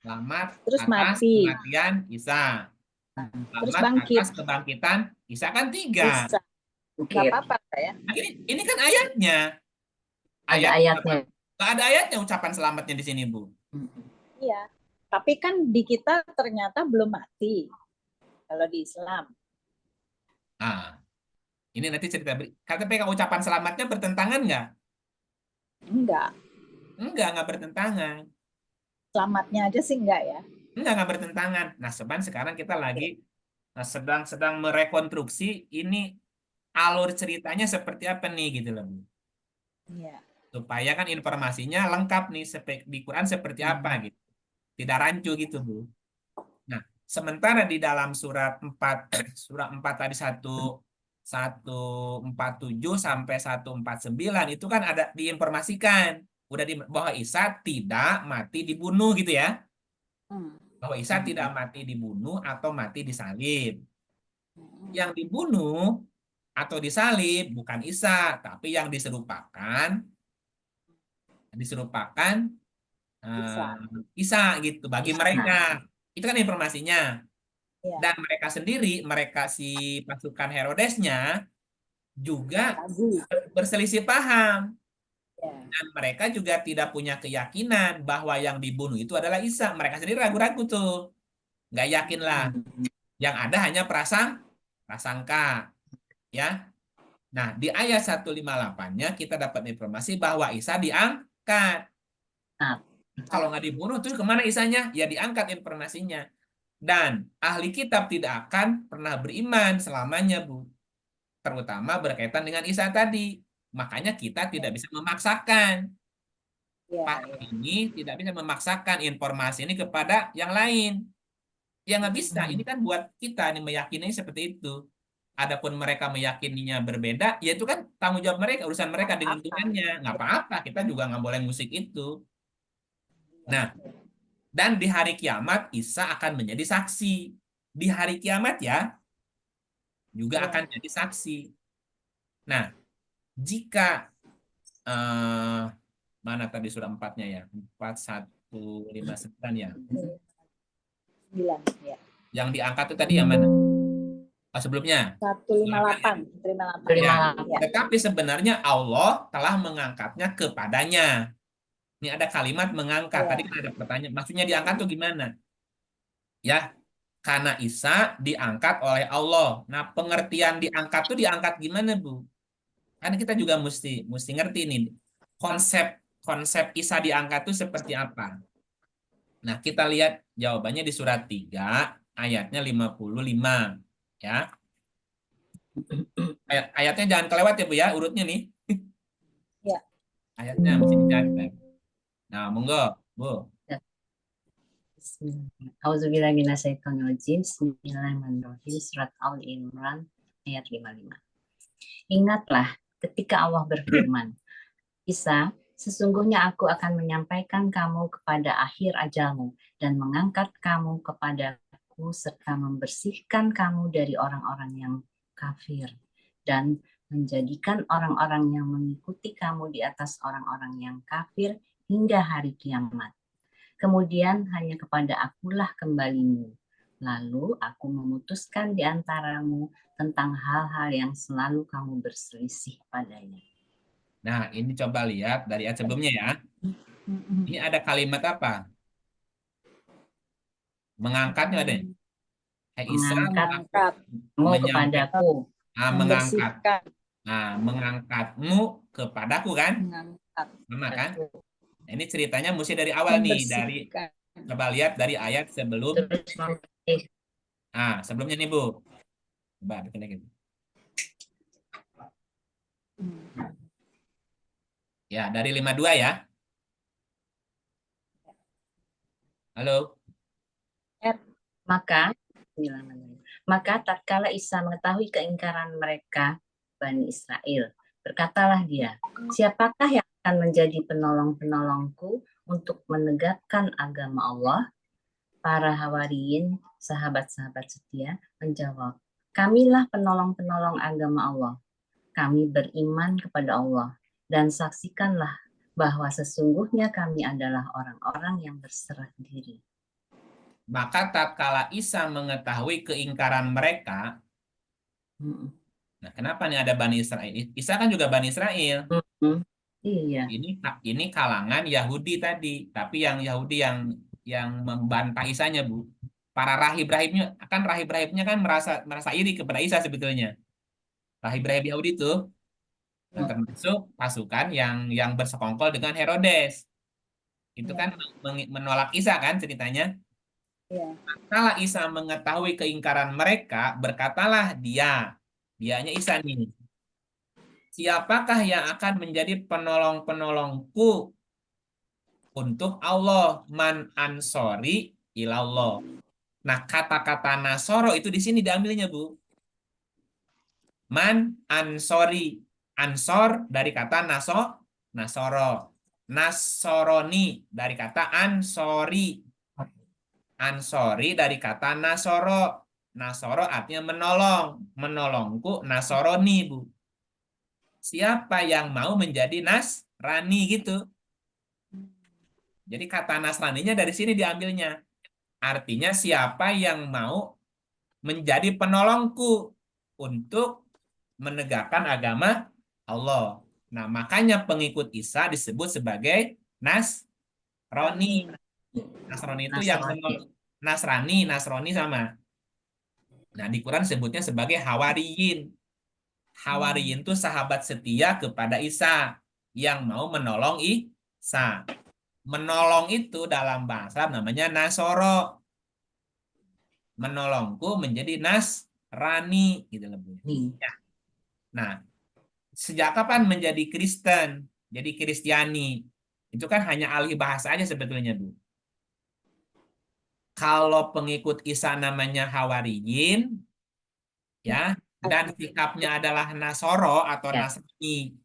Selamat terus atas mati. kematian Isa. Terus Selamat bangkit. atas kebangkitan Isa, kan 3. Bisa. Nggak apa-apa ya. Nah, ini kan ayatnya. Ada ayatnya. Nggak ada ayatnya ucapan selamatnya di sini, Bu. Iya. Tapi kan di kita ternyata belum mati. Kalau di Islam. Nah, ini nanti cerita. Tapi kalau ucapan selamatnya bertentangan nggak? Enggak. Enggak bertentangan. Selamatnya aja sih enggak ya. Nggak bertentangan. Nah, sekarang kita lagi sedang merekonstruksi ini alur ceritanya seperti apa nih gitu loh, Bu. Iya. Supaya kan informasinya lengkap nih di Quran seperti apa gitu. Tidak rancu gitu, Bu. Nah, sementara di dalam surat 4 surat 4 tadi 147 sampai 149 itu kan ada diinformasikan udah bahwa Isa tidak mati dibunuh gitu ya. Hmm. Bahwa Isa tidak mati dibunuh atau mati disalib. Yang Hmm. dibunuh atau disalib bukan Isa, tapi yang diserupakan Bisa. Isa gitu bagi Isa. mereka. Itu kan informasinya. Ya. Dan mereka sendiri, mereka si pasukan Herodesnya juga Ragu. berselisih paham. Ya. Dan mereka juga tidak punya keyakinan bahwa yang dibunuh itu adalah Isa. Mereka sendiri ragu-ragu tuh. Nggak yakin lah. Yang ada hanya prasangka. Ya. Nah, di ayat 158-nya kita dapat informasi bahwa Isa diangkat. Nah, Kalau nggak dibunuh, terus kemana Isanya? Ya diangkat informasinya. Dan ahli kitab tidak akan pernah beriman selamanya, Bu. Terutama berkaitan dengan Isa tadi. Makanya kita tidak bisa memaksakan. Ya. Paham ini tidak bisa memaksakan informasi ini kepada yang lain. Ya nggak bisa. Ini kan buat kita nih meyakini seperti itu. Adapun mereka meyakininya berbeda, ya itu kan tanggung jawab mereka, urusan mereka dengan Apa? Tuhannya. Nggak apa-apa, kita juga nggak boleh musik itu. Ya. Nah, dan di hari kiamat Isa akan menjadi saksi. Di hari kiamat ya, juga Ya. akan jadi saksi. Nah, jika mana tadi surat 4-nya ya? 4159 ya. 9. Ya. Yang diangkat itu tadi yang mana? Oh, sebelumnya. 158. Ya, 158. Ya. tetapi sebenarnya Allah telah mengangkatnya kepadanya. Ini ada kalimat mengangkat. Ya. Tadi kan ada pertanyaan. Maksudnya diangkat tuh gimana? Ya, karena Isa diangkat oleh Allah. Nah, pengertian diangkat tuh diangkat gimana, Bu? Karena kita juga mesti ngerti nih konsep konsep Isa diangkat tuh seperti apa. Nah, kita lihat jawabannya di surat 3 ayatnya 55 ya. Ayatnya jangan kelewat ya, Bu ya, urutnya nih. Ya. Ayatnya mesti dicatat. Nah, monggo, Bu. Auzubillahiminasyaitonirrajim. Bismillahirrahmanirrahim. Surat Al-Imran ayat 55. Ingatlah ketika Allah berfirman, Isa, sesungguhnya aku akan menyampaikan kamu kepada akhir ajalmu dan mengangkat kamu kepadaku serta membersihkan kamu dari orang-orang yang kafir dan menjadikan orang-orang yang mengikuti kamu di atas orang-orang yang kafir hingga hari kiamat. Kemudian hanya kepada akulah kembalimu. Lalu aku memutuskan di antaramu tentang hal-hal yang selalu kamu berselisih padanya. Nah, ini coba lihat dari ayat sebelumnya ya. Ini ada kalimat apa? Mengangkatnya ada. Hai Isa, Mengangkat kamu kepadaku. mengangkat. Membersihkan. Nah, mengangkatmu kepadaku kan? Mengangkat. Sama kan? Nah, ini ceritanya mesti dari awal nih, dari Membersihkan. coba lihat dari ayat sebelum. Terus Sebelumnya nih, Bu. Coba bikin lagi. Ya, dari 52 ya. Halo. Maka tatkala Isa mengetahui keingkaran mereka, Bani Israel, berkatalah dia, siapakah yang akan menjadi penolong-penolongku untuk menegakkan agama Allah? Para hawariyin, sahabat-sahabat setia, menjawab, kamilah penolong-penolong agama Allah. Kami beriman kepada Allah dan saksikanlah bahwa sesungguhnya kami adalah orang-orang yang berserah diri. Maka tatkala Isa mengetahui keingkaran mereka, nah kenapa nih ada Bani Israel? Isa kan juga Bani Israel. Iya. Ini kalangan Yahudi tadi, tapi yang Yahudi yang membantah Isanya, Bu. Para rahib-rahibnya kan merasa iri kepada Isa sebetulnya. Rahib-rahib Yahudi itu termasuk pasukan yang bersekongkol dengan Herodes. Itu kan menolak Isa kan ceritanya. Ya. Kala Isa mengetahui keingkaran mereka, berkatalah dianya Isa nih, siapakah yang akan menjadi penolong-penolongku untuk Allah? Man ansori ilallah. Nah, kata-kata Nasoro itu di sini diambilnya, Bu. Man ansori. Ansor dari kata Nasoro. Nasoroni dari kata ansori. Ansori dari kata Nasoro. Nasoro artinya menolong. Menolongku Nasoroni, Bu. Siapa yang mau menjadi Nasrani gitu. Jadi kata Nasraninya dari sini diambilnya. Artinya siapa yang mau menjadi penolongku untuk menegakkan agama Allah. Nah, makanya pengikut Isa disebut sebagai Nasrani. Nasrani itu yang Nasrani. Nasrani sama. Nah, di Quran sebutnya sebagai Hawariyin. Hawariyin itu sahabat setia kepada Isa yang mau menolong Isa. Menolong itu dalam bahasa namanya Nasoro. Menolongku menjadi Nasrani gitu loh, Bu. Ya. Nah, sejak kapan menjadi Kristen? Jadi Kristiani. Itu kan hanya alih bahasa aja sebetulnya, Bu. Kalau pengikut Isa namanya Hawariyin, ya, dan sikapnya adalah Nasoro atau Ya. Nasrani.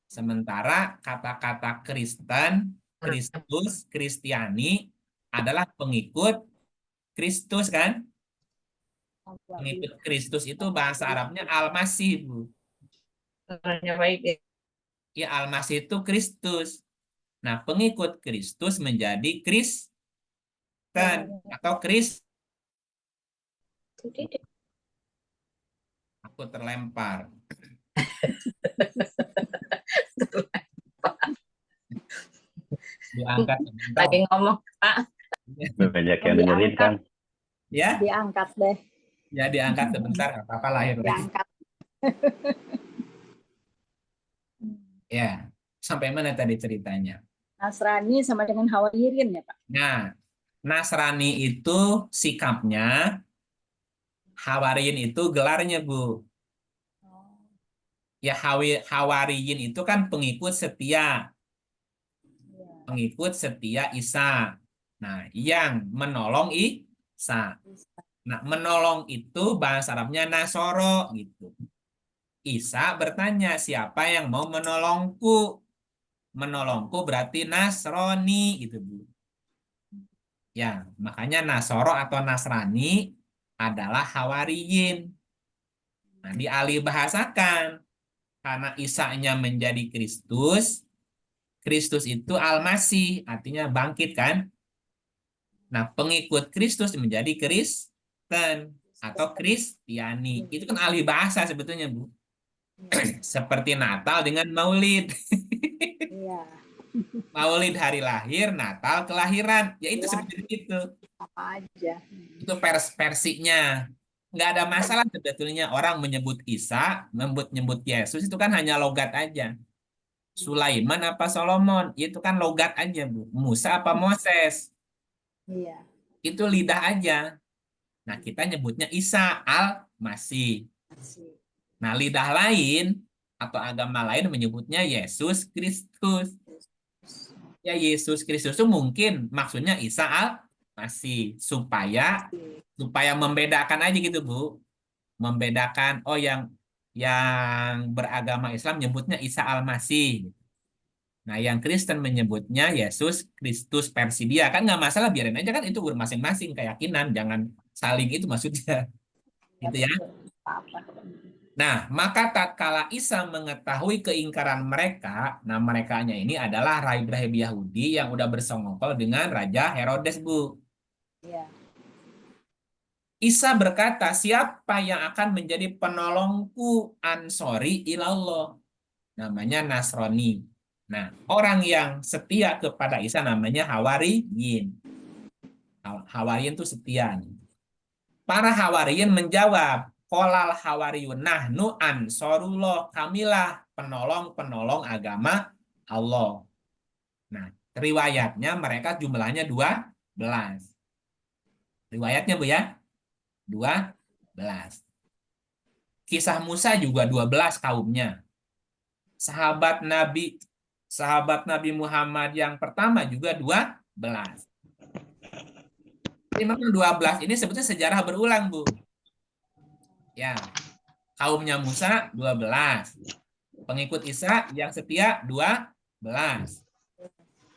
Sementara kata-kata Kristen, Kristus, Kristiani adalah pengikut Kristus kan? Pengikut Kristus itu bahasa Arabnya Al-Masih, Bu. Caranya baik ya. Ya, Al-Masih itu Kristus. Nah, pengikut Kristus menjadi Kristen atau Aku terlempar. Diangkat sebentar. Lagi ngomong, Pak. Banyak yang dengerin kan. Ya, Diangkat deh. ya diangkat sebentar. Nggak apa-apa lahir lagi. Diangkat. Ya, sampai mana tadi ceritanya? Nasrani sama dengan Hawariyin ya, Pak? Nah, Nasrani itu sikapnya, Hawariyin itu gelarnya, Bu. Ya, Hawariyin itu kan pengikut setia. Pengikut setia Isa. Nah, yang menolong Isa. Nah, menolong itu bahasa Arabnya Nasoro gitu. Isa bertanya, siapa yang mau menolongku? Menolongku berarti Nasrani gitu, Bu. Ya, makanya Nasoro atau Nasrani adalah Hawariyin. Nah, dialih bahasakan karena Isa-nya menjadi Kristus. Kristus itu Al-Masih, artinya bangkit kan? Nah, pengikut Kristus menjadi Kristen atau Kristiani. Itu kan alih bahasa sebetulnya, Bu. Seperti Natal dengan Maulid. Iya, Maulid hari lahir, Natal kelahiran. Ya itu Jelas. seperti itu. apa aja. Itu versinya. Nggak ada masalah sebetulnya orang menyebut Isa, menyebut Yesus itu kan hanya logat aja. Sulaiman apa Solomon, itu kan logat aja, Bu. Musa apa Moses, Iya. itu lidah aja. Nah, kita nyebutnya Isa Al-Masih. Masih. Nah, lidah lain atau agama lain menyebutnya Yesus Kristus. Ya, Yesus Kristus itu mungkin maksudnya Isa Al-Masih supaya membedakan aja gitu, Bu. Membedakan yang beragama Islam nyebutnya Isa Al-Masih. Nah, yang Kristen menyebutnya Yesus Kristus versi dia. Kan nggak masalah, biarin aja kan itu masing-masing keyakinan. Jangan saling itu maksudnya. Gitu ya. Apa? Nah, maka tatkala Isa mengetahui keingkaran mereka, nah merekanya ini adalah rahib-rahib Yahudi yang udah bersongkol dengan Raja Herodes, Bu. Iya. Isa berkata, siapa yang akan menjadi penolongku? Ansori ilallah. Namanya Nasrani. Nah, orang yang setia kepada Isa namanya Hawariyin. Hawariyin itu setia. Para Hawariyin menjawab, Qolal Hawariyun nahnu ansorullah. Kamilah penolong-penolong agama Allah. Nah, riwayatnya mereka jumlahnya 12. Riwayatnya Bu ya, 12. Kisah Musa juga 12 kaumnya. Sahabat Nabi Muhammad yang pertama juga 12. Jadi memang 12 ini sebetulnya sejarah berulang, Bu. Ya, kaumnya Musa 12. Pengikut Isa yang setia 12.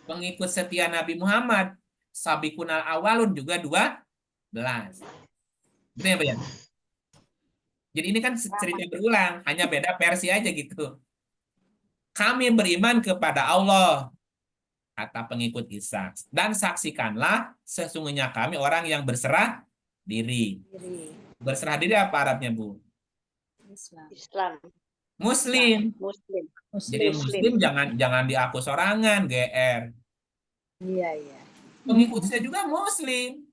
Pengikut setia Nabi Muhammad Sabiqunal Awalun juga 12. Betul ya, Pak ya? Jadi ini kan cerita berulang, hanya beda versi aja gitu. Kami beriman kepada Allah, kata pengikut Isa. Dan saksikanlah sesungguhnya kami orang yang berserah diri. Berserah diri apa Arabnya, Bu? Islam. Muslim. Muslim. Jadi Muslim jangan diaku sorangan, GR. Iya, iya. Pengikut Isa juga Muslim.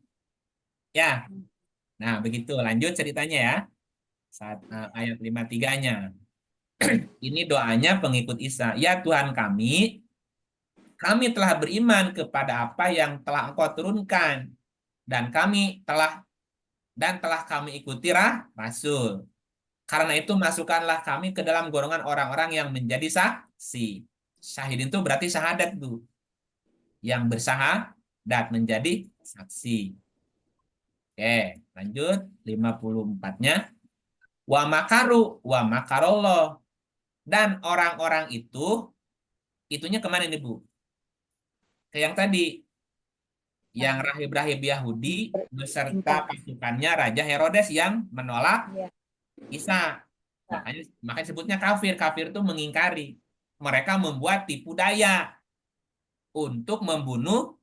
Ya. Nah, begitu. Lanjut ceritanya ya. Ayat 53-nya. Ini doanya pengikut Isa. Ya Tuhan kami telah beriman kepada apa yang telah Engkau turunkan dan telah kami ikuti Rasul. Karena itu masukkanlah kami ke dalam golongan orang-orang yang menjadi saksi. Syahidin itu berarti syahadat, Bu. Yang bersahadat menjadi saksi. Oke, lanjut 54-nya. Wa makaru wa makarallah. Dan orang-orang itunya kemana nih, Bu? Ke yang tadi, yang rahib-rahib Yahudi beserta pasukannya Raja Herodes yang menolak Isa. Makanya sebutnya kafir. Kafir itu mengingkari. Mereka membuat tipu daya untuk membunuh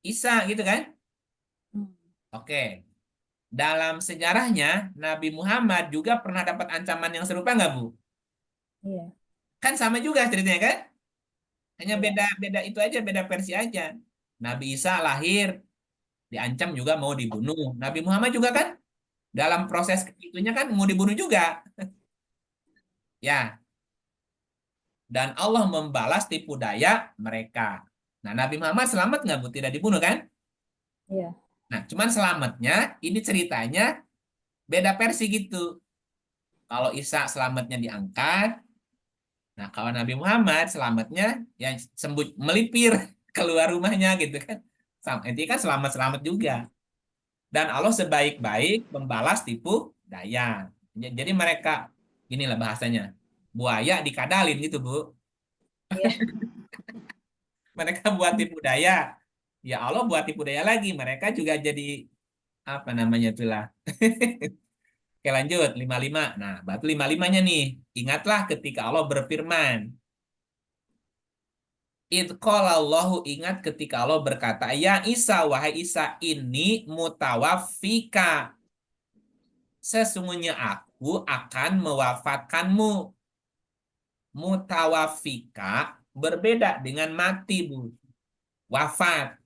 Isa, gitu kan? Oke. Dalam sejarahnya, Nabi Muhammad juga pernah dapat ancaman yang serupa nggak, Bu? Iya. Kan sama juga ceritanya, kan? Hanya beda itu aja, beda versi aja. Nabi Isa lahir, diancam juga mau dibunuh. Nabi Muhammad juga kan, dalam proses itunya kan mau dibunuh juga. Ya. Dan Allah membalas tipu daya mereka. Nah, Nabi Muhammad selamat nggak, Bu? Tidak dibunuh, kan? Iya. Nah, cuman selamatnya, ini ceritanya beda versi gitu. Kalau Isa selamatnya diangkat, nah kalau Nabi Muhammad selamatnya yang melipir keluar rumahnya gitu kan. Itu kan selamat-selamat juga. Dan Allah sebaik-baik membalas tipu daya. Jadi mereka, inilah bahasanya, buaya dikadalin gitu, Bu. Iya. Mereka buat tipu daya. Ya Allah buat tipu daya lagi. Mereka juga jadi, apa namanya itulah. Oke, lanjut 55. Nah, batu 55-nya nih. Ingatlah ketika Allah berfirman. Allahu ingat ketika Allah berkata, ya Isa, wahai Isa, ini mutawaffika. Sesungguhnya aku akan mewafatkanmu. Mutawaffika berbeda dengan mati, Bu. Wafat.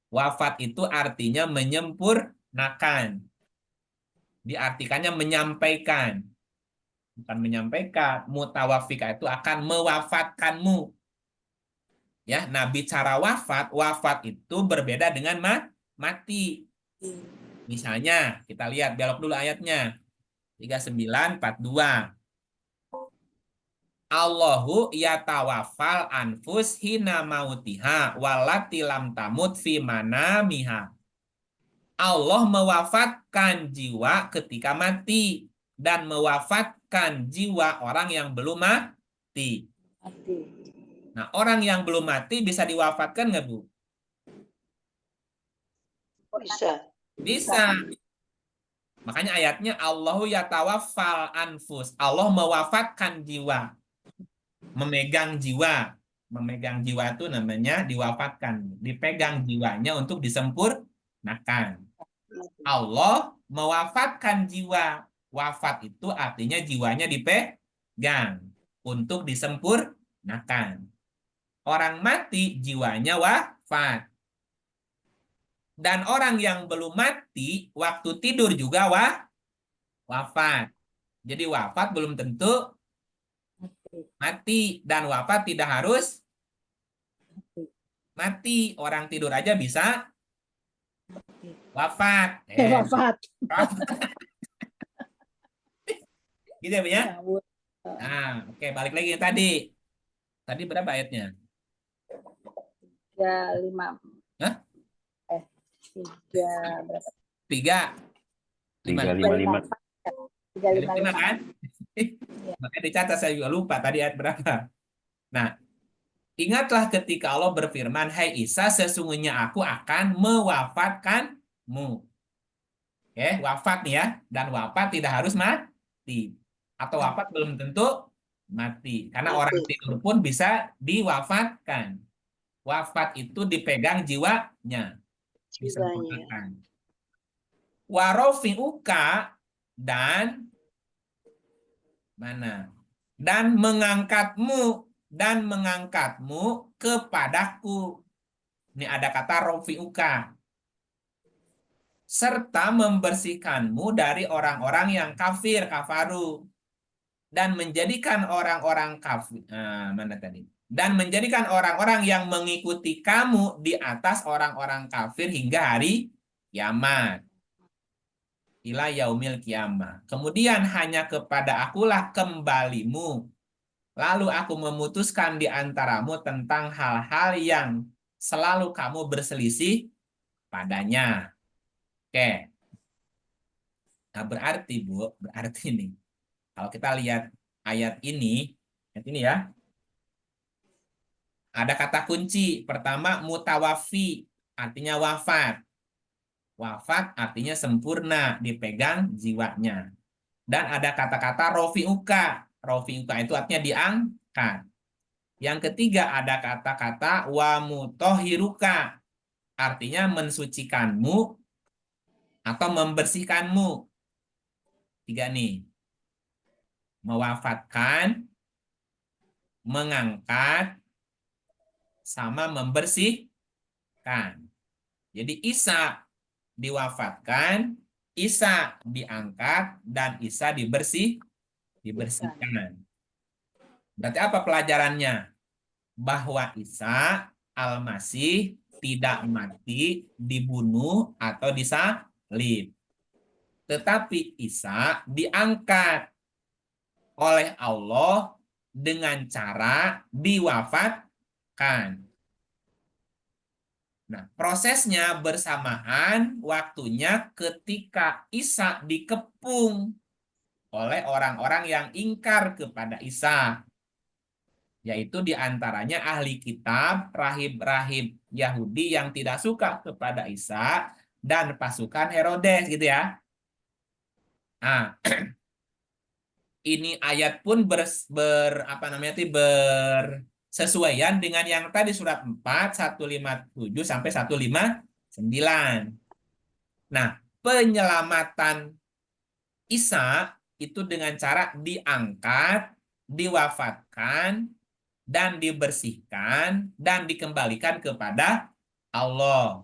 Wafat itu artinya menyempurnakan. Diartikannya menyampaikan. Bukan menyampaikan. Mutawaffika itu akan mewafatkanmu. Ya, Nabi cara wafat itu berbeda dengan mati. Misalnya, kita lihat belok dulu ayatnya. 3942. Allahu yatawaffal anfus hina mautiha walati lam tamut fi manamiha. Allah mewafatkan jiwa ketika mati dan mewafatkan jiwa orang yang belum mati. Nah, orang yang belum mati bisa diwafatkan nggak, Bu? Bisa. Bisa. Makanya ayatnya Allahu yatawaffal anfus. Allah mewafatkan jiwa. Memegang jiwa. Memegang jiwa itu namanya diwafatkan. Dipegang jiwanya untuk disempurnakan. Allah mewafatkan jiwa. Wafat itu artinya jiwanya dipegang untuk disempurnakan. Orang mati jiwanya wafat. Dan orang yang belum mati waktu tidur juga wafat. Jadi wafat belum tentu mati. Dan wafat tidak harus mati. Orang tidur aja bisa Wafat. Wafat. Gitu ya, Bu ya? Ngawur. Nah, oke, balik lagi yang tadi. Tadi berapa ayatnya? 35. Hah? 3 berapa? 3. 355. 5 kan? Ya. Makanya dicatat, saya juga lupa tadi ayat berapa. Nah, ingatlah ketika Allah berfirman, "Hai Isa, sesungguhnya aku akan mewafatkanmu." Oke, wafat nih ya. Dan wafat tidak harus mati. Atau wafat belum tentu mati. Karena Mati. orang tidur pun bisa diwafatkan. Wafat itu dipegang jiwanya. Jiwanya. Disempurnakan. Warofi'uka dan mana? Dan mengangkatmu kepadaku. Ini ada kata rofi'uka. Serta membersihkanmu dari orang-orang yang kafir, kafaru. Dan menjadikan orang-orang kafir, mana tadi? Dan menjadikan orang-orang yang mengikuti kamu di atas orang-orang kafir hingga hari kiamat. Ila yaumil kiamah. Kemudian hanya kepada akulah kembalimu. Lalu aku memutuskan di antaramu tentang hal-hal yang selalu kamu berselisih padanya. Oke. Nah, berarti, Bu, berarti nih. Kalau kita lihat ayat ini ya, ada kata kunci. Pertama, mutawafi, artinya wafat. Wafat artinya sempurna, dipegang jiwanya. Dan ada kata-kata rofi'uka. Rofi'uka itu artinya diangkat. Yang ketiga ada kata-kata wa mutohiruka. Artinya mensucikanmu atau membersihkanmu. 3 nih. Mewafatkan, mengangkat, sama membersihkan. Jadi Isa diwafatkan, Isa diangkat, dan Isa dibersihkan. Berarti apa pelajarannya? Bahwa Isa Al-Masih tidak mati, dibunuh, atau disalib. Tetapi Isa diangkat oleh Allah dengan cara diwafatkan. Nah, prosesnya bersamaan waktunya ketika Isa dikepung oleh orang-orang yang ingkar kepada Isa. Yaitu diantaranya ahli kitab, rahib-rahib Yahudi yang tidak suka kepada Isa, dan pasukan Herodes gitu ya. Nah, ini ayat pun bersesuaian dengan yang tadi surat 4, 157 sampai 159. Nah, penyelamatan Isa itu dengan cara diangkat, diwafatkan, dan dibersihkan, dan dikembalikan kepada Allah.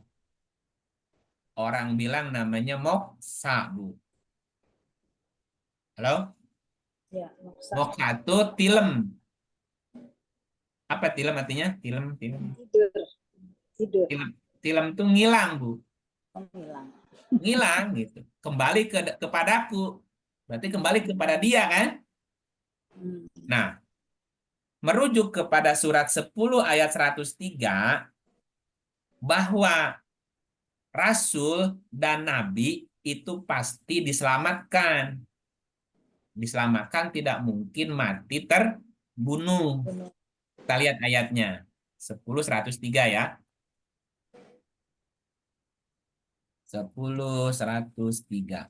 Orang bilang namanya moksa, Bu. Halo? Ya, Moksa itu tilem. Apa tilem artinya? Tilem. Tidur. Tilem itu ngilang, Bu. Menghilang. Ngilang gitu. Kembali kepadaku. Berarti kembali kepada dia kan? Nah, merujuk kepada surat 10 ayat 103 bahwa Rasul dan Nabi itu pasti diselamatkan. Diselamatkan tidak mungkin mati terbunuh. Kita lihat ayatnya. 10:103 ya. 10:103.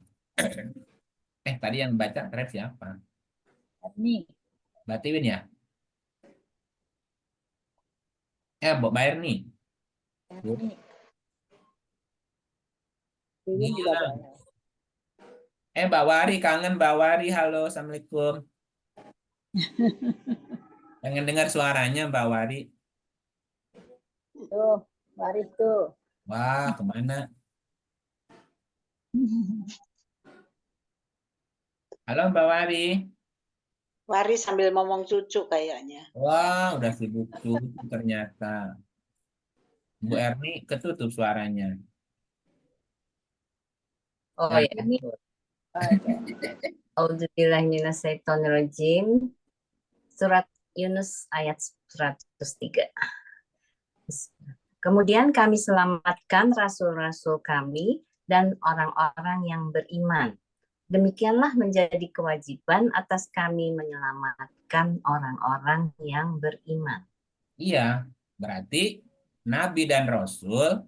Tadi yang baca Ref siapa? Ini. Mbak Tiwin ya? Mbak Bayer nih. Ini juga boleh. Mbak Wari, kangen Mbak Wari. Halo, Assalamualaikum. Pengen dengar suaranya Mbak Wari. Tuh, Wari tuh. Wah, kemana? Halo Mbak Wari. Wari sambil ngomong cucu kayaknya. Wah, udah sibuk cucu ternyata. Bu Erni ketutup suaranya. Oh Nah, ya. Ini Auzubillahiminasyaitonirrajim. Surat Yunus ayat 103. Kemudian kami selamatkan rasul-rasul kami dan orang-orang yang beriman. Demikianlah menjadi kewajiban atas kami menyelamatkan orang-orang yang beriman. iya, berarti Nabi dan Rasul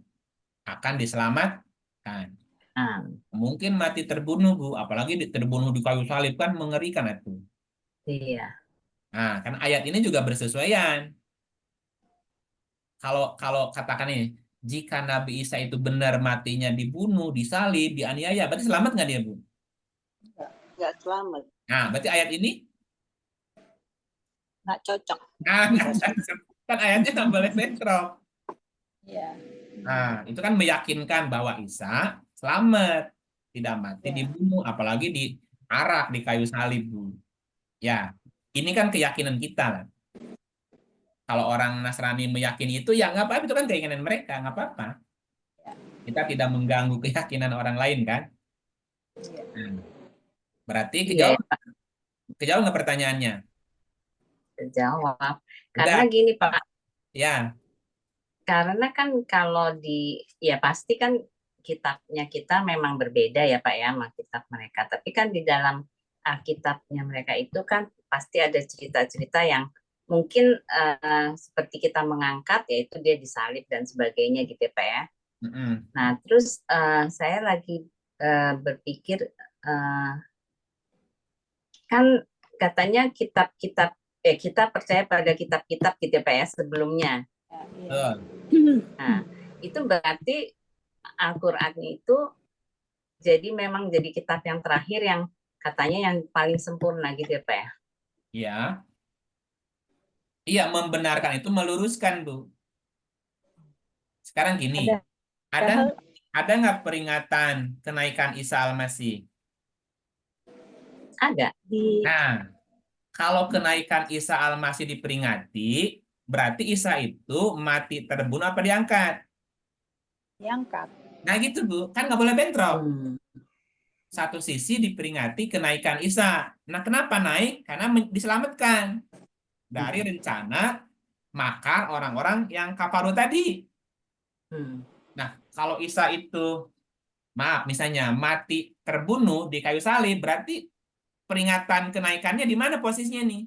akan diselamatkan. Nah, Mungkin mati terbunuh, Bu. Apalagi terbunuh di kayu salib kan mengerikan itu. iya, Nah, kan ayat ini juga bersesuaian. Kalau katakan ini, jika Nabi Isa itu benar matinya dibunuh, disalib, dianiaya, berarti selamat nggak dia, Bu? Nggak selamat, Nah, berarti ayat ini, nggak cocok. nah, nggak cocok. Kan ayatnya nggak boleh bentrok. ya. Nah, itu kan meyakinkan bahwa Isa selamat, tidak mati Ya. dibunuh, apalagi diarak di kayu salib, Bu. Ya, ini kan keyakinan kita lah. Kalau orang Nasrani meyakini itu, ya nggak apa-apa, itu kan keinginan mereka, nggak apa-apa. Kita tidak mengganggu keyakinan orang lain, kan? Hmm. Berarti iya, kejauh nggak pertanyaannya? terjawab. Karena Udah, gini Pak, ya. karena kan kalau ya pasti kan kitabnya kita memang berbeda ya Pak ya sama kitab mereka. Tapi kan di dalam Alkitabnya mereka itu kan pasti ada cerita-cerita yang mungkin seperti kita mengangkat, yaitu dia disalib dan sebagainya gitu ya Pak ya. Mm-mm. Nah terus saya lagi berpikir, kan katanya kitab-kitab, kita percaya pada kitab-kitab gitu ya Pak ya sebelumnya. Ya. Betul. Nah, itu berarti Al-Quran itu jadi memang jadi kitab yang terakhir yang katanya yang paling sempurna gitu ya Pak ya. Iya, iya, membenarkan itu meluruskan, Bu. Sekarang gini, Ada ada hal ada nggak peringatan kenaikan Isa Al-Masih? Ada. di Nah, kalau kenaikan Isa Al-Masih diperingati, berarti Isa itu mati terbunuh apa diangkat? diangkat. Nah gitu, Bu. Kan nggak boleh bentrok. Hmm. Satu sisi diperingati kenaikan Isa. Nah, kenapa naik? Karena diselamatkan dari rencana makar orang-orang yang kafaru tadi. Hmm. Nah, kalau Isa itu, maaf, misalnya mati terbunuh di kayu salib, berarti peringatan kenaikannya di mana posisinya nih?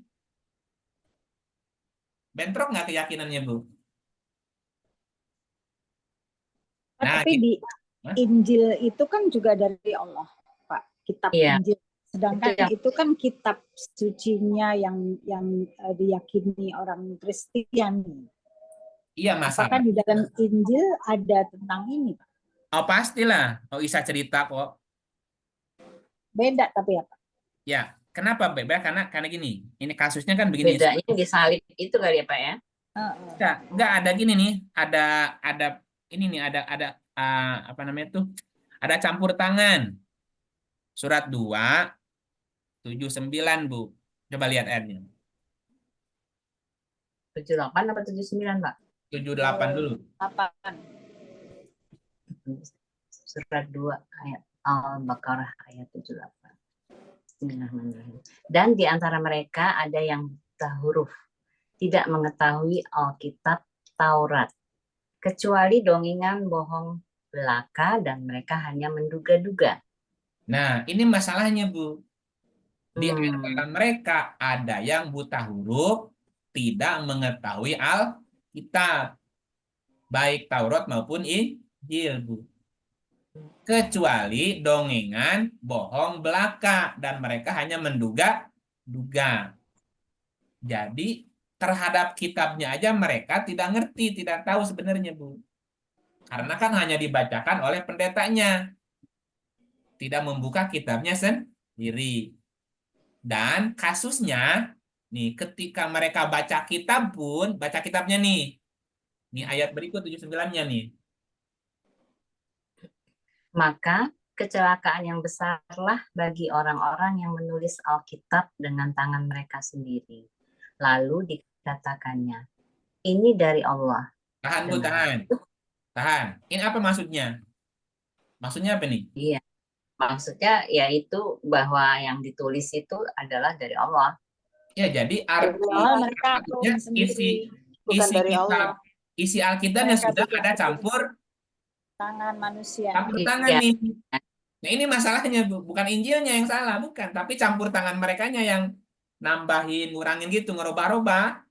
Bentrok nggak keyakinannya, Bu? Nah, Tapi gitu. di Hah? Injil itu kan juga dari Allah, Pak. Kitab Iya, Injil. itu Sedangkan yang itu kan kitab sucinya yang diyakini orang Kristen. Iya, Apakah masalah. di dalam Injil ada tentang ini, Pak? Oh, pastilah. Oh, Isa cerita kok. Beda tapi ya, Pak. Ya, kenapa beda? Karena gini. Ini kasusnya kan begini. bedanya disalib itu kali ya Pak ya. Enggak ada gini nih. Ada ini nih. Ada apa namanya tuh? Ada campur tangan. Surat 2:79, Bu. Coba lihat ayatnya. 78 apa 79 Pak? 78 dulu. 8. Surat 2 ayat Al-Baqarah ayat 78. Bismillahirrahmanirrahim. Dan di antara mereka ada yang buta huruf, tidak mengetahui Alkitab Taurat, kecuali dongengan bohong belaka, dan mereka hanya menduga-duga. Nah, ini masalahnya, Bu. Di Hmm. antara mereka ada yang buta huruf, tidak mengetahui Alkitab, baik Taurat maupun Injil, Bu. Kecuali dongengan bohong belaka, dan mereka hanya menduga-duga. Jadi terhadap kitabnya aja mereka tidak ngerti, tidak tahu sebenarnya, Bu. Karena kan hanya dibacakan oleh pendetanya, tidak membuka kitabnya sendiri. Dan kasusnya, nih, ketika mereka baca kitab pun, baca kitabnya nih. Nih ayat berikut 79-nya nih. Maka kecelakaan yang besarlah bagi orang-orang yang menulis Alkitab dengan tangan mereka sendiri. Lalu dikatakannya, ini dari Allah. Tahan, Bu, tahan. Tahan. Ini apa maksudnya? Maksudnya apa nih? Iya. Maksudnya yaitu bahwa yang ditulis itu adalah dari Allah. Ya, jadi Dari arti Allah, mereka artinya bikin sendiri. bukan isi dari kitab, Allah. isi Alkitabnya Mereka sudah bikin ada sendiri. campur Tangan manusia. tangan Iya. nih. Nah, ini masalahnya, Bu. Bukan Injilnya yang salah, bukan, tapi campur tangan merekanya yang nambahin, ngurangin gitu, ngerubah-rubah.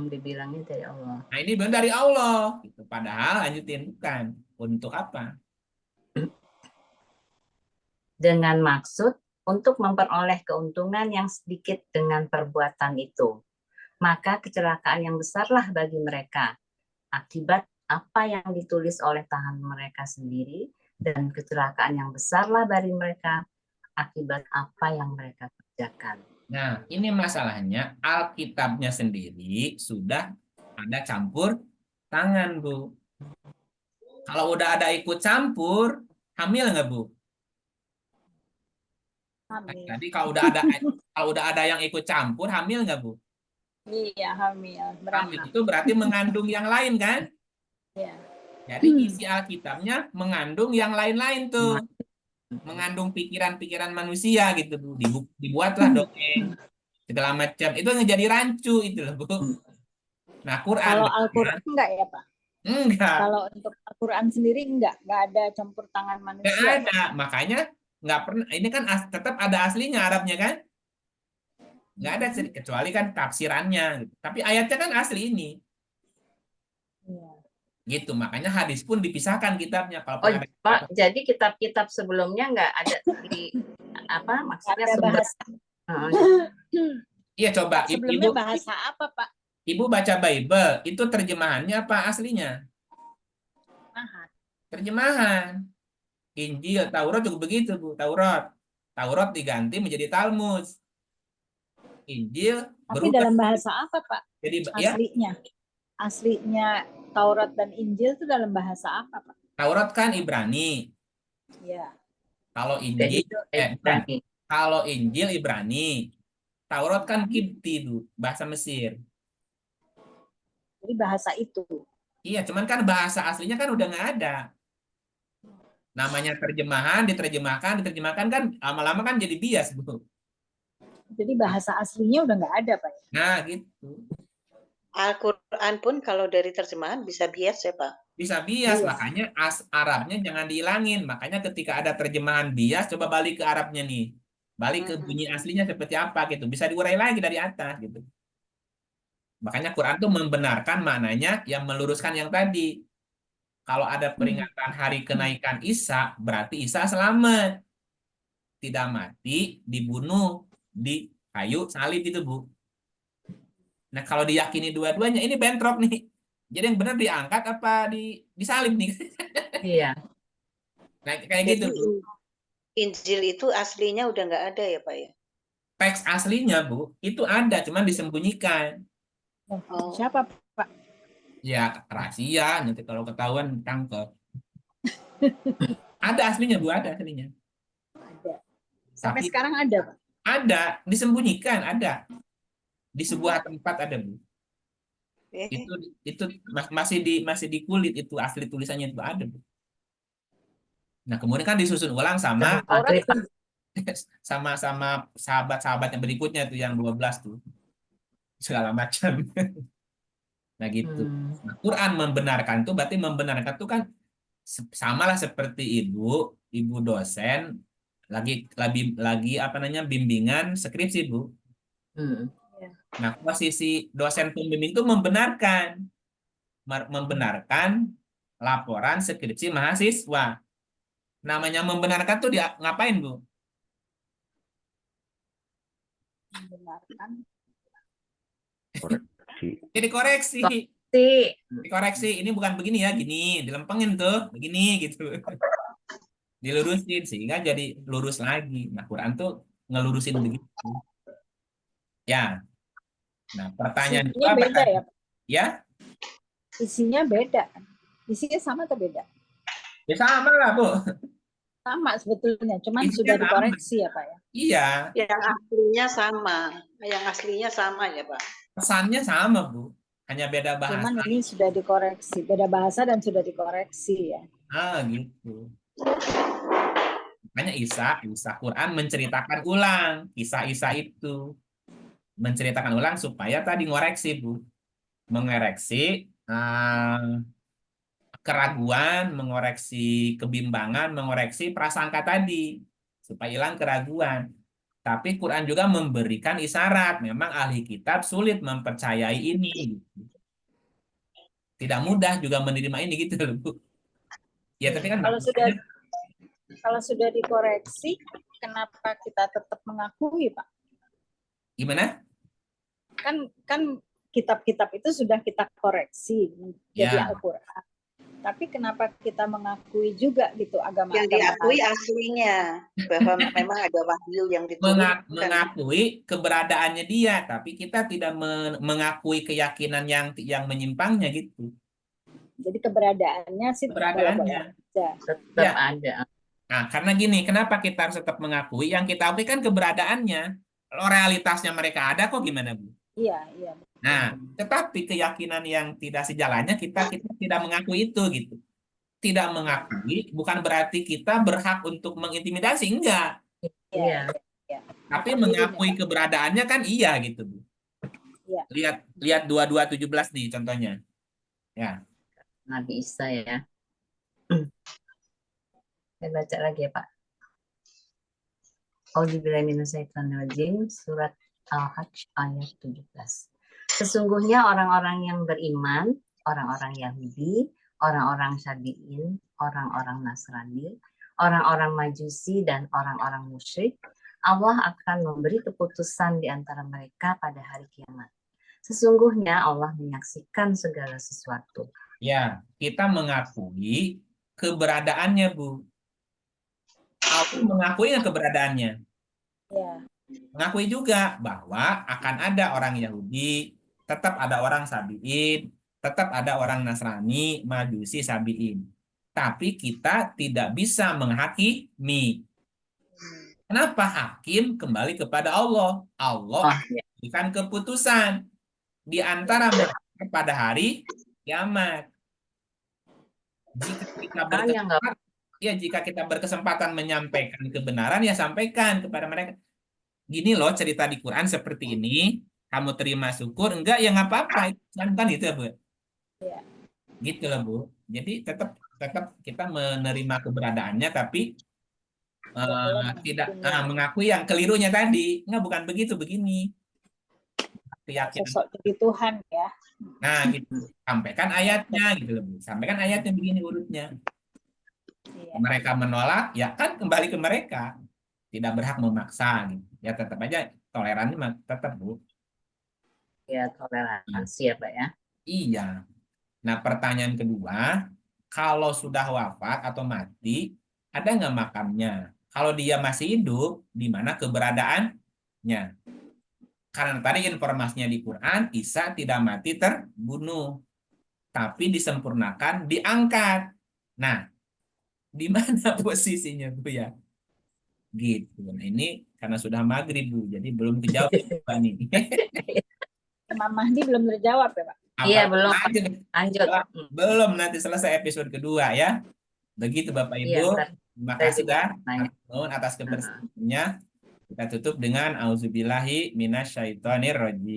Dibilangnya dari Allah. Nah, ini benar dari Allah gitu. Padahal lanjutin bukan. Untuk apa? Dengan maksud untuk memperoleh keuntungan yang sedikit dengan perbuatan itu. Maka kecelakaan yang besarlah bagi mereka akibat apa yang ditulis oleh tangan mereka sendiri, dan kecelakaan yang besarlah bagi mereka akibat apa yang mereka kerjakan. Nah, ini masalahnya Alkitabnya sendiri sudah ada campur tangan, Bu. Kalau udah ada ikut campur, hamil nggak, Bu? Hamil. Tadi kalau udah ada yang ikut campur, hamil nggak, Bu? Iya, hamil. Hamil Beranak. itu berarti mengandung yang lain, kan? Ya. Jadi isi Alkitabnya mengandung yang lain-lain tuh. Mengandung pikiran-pikiran manusia gitu, Bu. Dibuatlah dongeng, segala macam. Itu jadi rancu itu loh, Bu. Nah, Quran Kalau Al-Quran enggak ya, Pak? enggak. Kalau untuk Al-Quran sendiri enggak ada campur tangan Nggak manusia. ada. Makanya nggak pernah. Ini kan tetap ada aslinya Arabnya, kan? Nggak ada kecuali kan tafsirannya, gitu. Tapi ayatnya kan asli ini. Iya. Gitu. Makanya hadis pun dipisahkan kitabnya. Kalau Oh, ada Pak, jadi kitab-kitab sebelumnya nggak ada di apa? Maksudnya Ada sumber. bahasa. Iya, coba Sebelumnya Ibu bahasa apa, Pak? Ibu baca Bible, itu terjemahannya apa aslinya? Ahad. Terjemahan. Injil, Taurat juga begitu, Bu. Taurat diganti menjadi Talmud. Injil Tapi berubah dalam bahasa apa, Pak? jadi ya, Aslinya. Aslinya Taurat dan Injil itu dalam bahasa apa, Pak? Taurat kan Ibrani. Ya. Kalau Jadi Injil bukan. Ibrani. Kalau Injil Ibrani. Taurat kan Kipti, Bu, bahasa Mesir. Jadi bahasa itu. Iya, cuman kan bahasa aslinya kan udah nggak ada. Namanya terjemahan, diterjemahkan kan lama-lama kan jadi bias, Bu. Jadi bahasa aslinya udah nggak ada, Pak. Nah, gitu. Al-Quran pun kalau dari terjemahan bisa bias ya, Pak? Bisa bias, Bias. makanya Arabnya jangan dihilangin. Makanya ketika ada terjemahan bias, coba balik ke Arabnya nih. Balik ke bunyi aslinya seperti apa gitu. Bisa diurai lagi dari atas gitu. Makanya Quran tuh membenarkan maknanya yang meluruskan yang tadi. Kalau ada peringatan hari kenaikan Isa, berarti Isa selamat. Tidak mati, dibunuh di kayu salib itu, Bu. Nah, kalau diyakini dua-duanya, ini bentrok nih. Jadi yang benar diangkat apa disalib nih? Iya. Nah, kayak Jadi gitu, Bu. Injil itu aslinya udah nggak ada ya, Pak ya? Teks aslinya, Bu, itu ada, cuman disembunyikan. Oh. Siapa, Pak? Ya, rahasia, nanti kalau ketahuan tangkep. Ada aslinya, Bu, ada aslinya. Ada. Sampai Tapi sekarang ada, Pak. ada, disembunyikan, ada. Di sebuah tempat ada, Bu. Itu masih di kulit itu asli tulisannya itu ada, Bu. Nah, kemudian kan disusun ulang sama sahabat-sahabat yang berikutnya tuh yang 12 tuh. Segala macam. Nah, gitu. Nah, Quran membenarkan tuh berarti membenarkan tuh kan samalah seperti ibu dosen lagi apa namanya bimbingan skripsi, Bu. Nah, posisi dosen pembimbing itu membenarkan laporan skripsi mahasiswa. Namanya membenarkan tuh dia ngapain, Bu? Membenarkan. Jadi koreksi. Dikoreksi, ini bukan begini ya, gini, dilempengin tuh, begini gitu. Dilurusin sehingga jadi lurus lagi. Nah, Quran tuh ngelurusin begitu. Ya. Nah, pertanyaan Isinya apa beda tadi? ya, Pak? Ya? Isinya beda. Isinya sama atau beda? Ya sama lah, Bu. Sama sebetulnya, cuman Isinya sudah sama. dikoreksi ya, Pak ya? Iya, Yang aslinya sama. Yang aslinya sama ya, Pak? pesannya sama, Bu. Hanya beda bahasa. Cuman ini sudah dikoreksi, beda bahasa dan sudah dikoreksi ya. Gitu. Makanya Isa Quran menceritakan ulang kisah Isa itu. Menceritakan ulang supaya tadi ngoreksi, Bu. Mengoreksi keraguan, mengoreksi kebimbangan, mengoreksi prasangka tadi. Supaya hilang keraguan. Tapi Quran juga memberikan isyarat. Memang ahli kitab sulit mempercayai ini. Tidak mudah juga menerima ini gitu loh, Bu. Ya, tapi kan Kalau sudah dikoreksi, kenapa kita tetap mengakui, Pak? gimana? Kan kitab-kitab itu sudah kita koreksi menjadi Ya. Al-Quran. Tapi kenapa kita mengakui juga gitu agama-agama Yang diakui aslinya bahwa memang ada wahyu yang diturunkan. Mengakui keberadaannya dia, tapi kita tidak mengakui keyakinan yang menyimpangnya gitu. Jadi keberadaannya sih Keberadaannya. aja. Tetap Ya. ada. Nah, karena gini, kenapa kita harus tetap mengakui? Yang kita akui kan keberadaannya. Kalau realitasnya mereka ada kok gimana, Bu? Iya, iya. Nah, tetapi keyakinan yang tidak sejalannya kita tidak mengakui itu gitu. Tidak mengakui bukan berarti kita berhak untuk mengintimidasi, enggak. Iya. Tapi mengakui keberadaannya kan iya gitu, Bu. Iya. Lihat 22:17 nih contohnya. Ya. Nabi Isa ya. Saya baca lagi ya, Pak. Auzubillahiminasyaitonirrajim, surat Al-Hajj ayat 17. Sesungguhnya orang-orang yang beriman, orang-orang Yahudi, orang-orang Sabi'in, orang-orang Nasrani, orang-orang Majusi, dan orang-orang musyrik, Allah akan memberi keputusan di antara mereka pada hari kiamat. Sesungguhnya Allah menyaksikan segala sesuatu. Ya, kita mengakui keberadaannya, Bu. Allah mengakui keberadaannya. Ya. Mengakui juga bahwa akan ada orang Yahudi, tetap ada orang Sabi'in, tetap ada orang Nasrani, Majusi, Sabi'in. Tapi kita tidak bisa menghakimi. Kenapa? Hakim kembali kepada Allah. Allah memberikan keputusan di antara mereka pada hari kiamat. Jika kita berkesempatan menyampaikan kebenaran, ya sampaikan kepada mereka. Gini loh cerita di Quran seperti ini, kamu terima syukur, enggak ya nggak apa-apa. Kan gitu ya, Bu. Iya. Gitu loh, Bu. Jadi tetap kita menerima keberadaannya, tapi tidak mengakui yang kelirunya tadi. Enggak, bukan begitu, begini. Keyakinan. Sosok jadi Tuhan ya. Nah, gitu. Sampaikan ayatnya gitu loh, Bu. Sampaikan ayatnya begini urutnya. Iya. Mereka menolak, ya kan kembali ke mereka. Tidak berhak memaksa gitu. Ya tetap aja toleransi tetap, Bu. Ya, toleransi ya, Pak ya. Iya. Nah, pertanyaan kedua, kalau sudah wafat atau mati, ada nggak makamnya? Kalau dia masih hidup, di mana keberadaannya? Karena tadi informasinya di Quran, Isa tidak mati terbunuh, tapi disempurnakan, diangkat. Nah, di mana posisinya, Bu ya? Gitu. Nah, ini karena sudah maghrib, Bu, jadi belum kejawab nih. Imam Mahdi belum terjawab ya, Pak? Iya, belum. Lanjut. Belum, nanti selesai episode kedua ya. Begitu Bapak Ibu. Iya, terima kasih atas kebersamaannya. Kita tutup dengan auzubillahi minasyaitonirrajim.